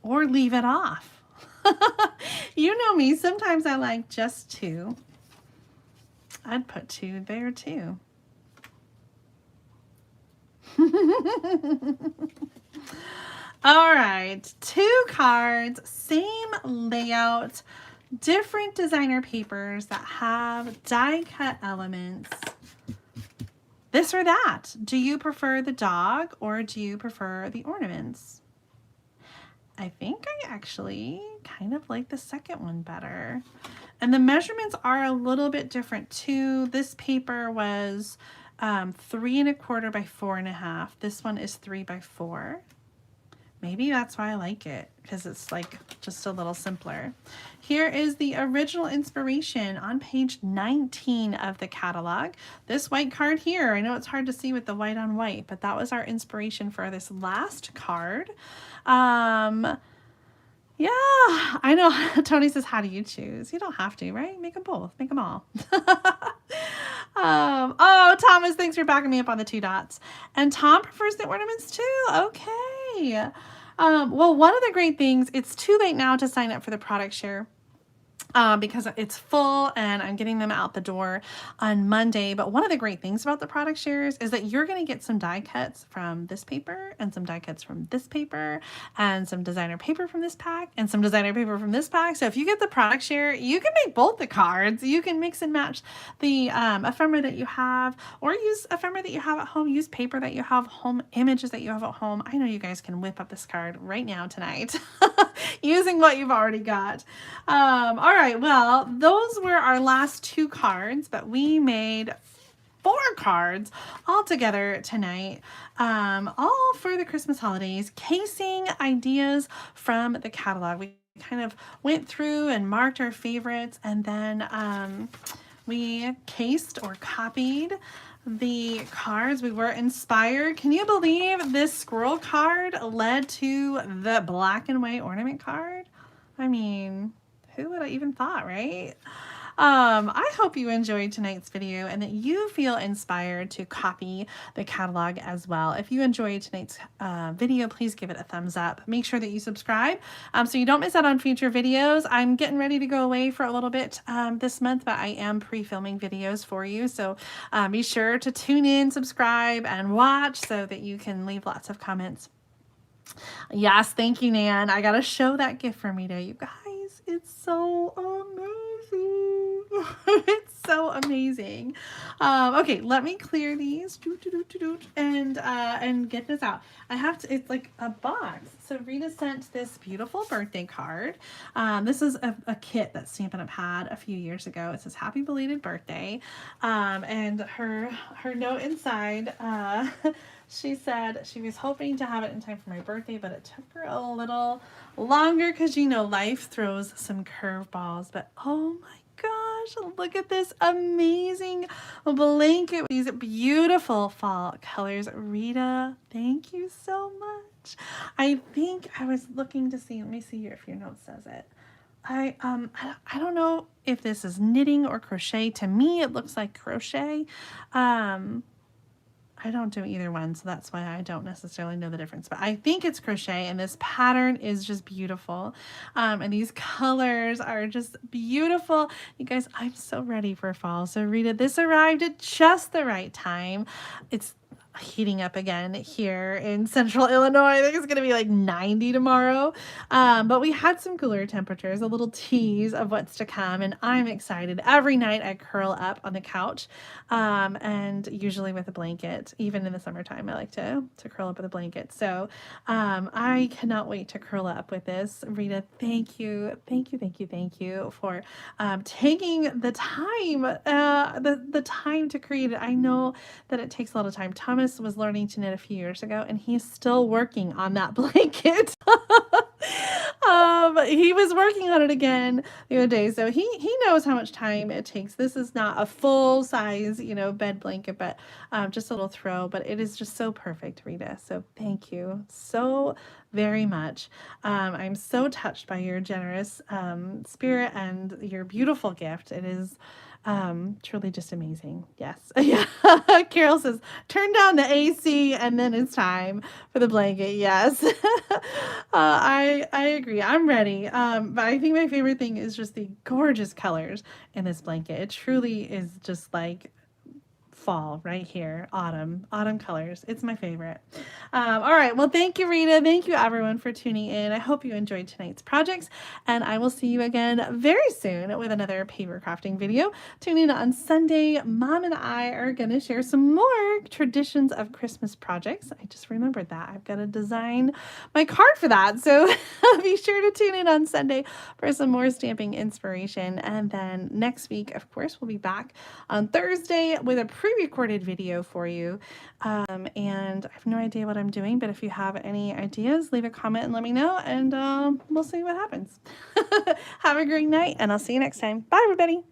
Or leave it off. You know me, sometimes I like just 2. I'd put 2 there too. All right, 2 cards, same layout, different designer papers that have die cut elements. This or that. Do you prefer the dog or do you prefer the ornaments? I think I actually kind of like the second one better. And the measurements are a little bit different too. This paper was 3 1/4 by 4 1/2. This one is 3 by 4. Maybe that's why I like it, because it's like just a little simpler. Here is the original inspiration on page 19 of the catalog. This white card here, I know it's hard to see with the white on white, but that was our inspiration for this last card. Yeah, I know. Tony says, how do you choose? You don't have to, right? Make them both. Make them all. Oh, Thomas, thanks for backing me up on the 2 dots. And Tom prefers the ornaments too. Okay. Well, one of the great things, it's too late now to sign up for the product share. Because it's full and I'm getting them out the door on Monday. But one of the great things about the product shares is that you're going to get some die cuts from this paper and some die cuts from this paper and some designer paper from this pack and some designer paper from this pack. So if you get the product share, you can make both the cards. You can mix and match the ephemera that you have, or use ephemera that you have at home, use paper that you have home, images that you have at home. I know you guys can whip up this card right now tonight using what you've already got. All right. Well, those were our last 2 cards, but we made 4 cards all together tonight, all for the Christmas holidays, casing ideas from the catalog. We kind of went through and marked our favorites, and then we cased or copied the cards. We were inspired. Can you believe this squirrel card led to the black and white ornament card? I mean, who would have even thought, right? I hope you enjoyed tonight's video and that you feel inspired to copy the catalog as well. If you enjoyed tonight's video, please give it a thumbs up. Make sure that you subscribe so you don't miss out on future videos. I'm getting ready to go away for a little bit this month, but I am pre-filming videos for you. So be sure to tune in, subscribe, and watch so that you can leave lots of comments. Yes, thank you, Nan. I gotta show that gift for me to you guys. It's so amazing. It's so amazing. Okay, let me clear these and get this out. I have to. It's like a box. So Rita sent this beautiful birthday card. This is a kit that Stampin' Up had a few years ago. It says "Happy belated birthday," and her note inside. She said she was hoping to have it in time for my birthday, but it took her a little longer because, you know, life throws some curveballs. But oh my gosh, look at this amazing blanket with these beautiful fall colors. Rita, thank you so much. I think I was looking to see, let me see if your note says it. I don't know if this is knitting or crochet. To me, it looks like crochet. I don't do either one, so that's why I don't necessarily know the difference. But I think it's crochet, and this pattern is just beautiful. And these colors are just beautiful. You guys, I'm so ready for fall. So Rita, this arrived at just the right time. It's heating up again here in central Illinois. I think it's going to be like 90 tomorrow. But we had some cooler temperatures, a little tease of what's to come, and I'm excited. Every night I curl up on the couch, and usually with a blanket. Even in the summertime, I like to curl up with a blanket. So I cannot wait to curl up with this. Rita, thank you for taking the time, the time to create it. I know that it takes a lot of time. Thomas was learning to knit a few years ago, and he's still working on that blanket. He was working on it again the other day, so he knows how much time it takes. This is not a full size, you know, bed blanket, but just a little throw. But it is just so perfect, Rita. So thank you so very much. I'm so touched by your generous spirit and your beautiful gift. It is truly just amazing. Yes. Yeah. Carol says, turn down the AC and then it's time for the blanket. Yes. I agree. I'm ready. But I think my favorite thing is just the gorgeous colors in this blanket. It truly is just like fall right here. Autumn colors. It's my favorite. All right. Well, thank you, Rita. Thank you, everyone, for tuning in. I hope you enjoyed tonight's projects, and I will see you again very soon with another paper crafting video. Tune in on Sunday. Mom and I are going to share some more traditions of Christmas projects. I just remembered that. I've got to design my card for that. So be sure to tune in on Sunday for some more stamping inspiration. And then next week, of course, we'll be back on Thursday with a pre-recorded video for you. And I have no idea what I'm doing, but if you have any ideas, leave a comment and let me know, and we'll see what happens. Have a great night, and I'll see you next time. Bye, everybody.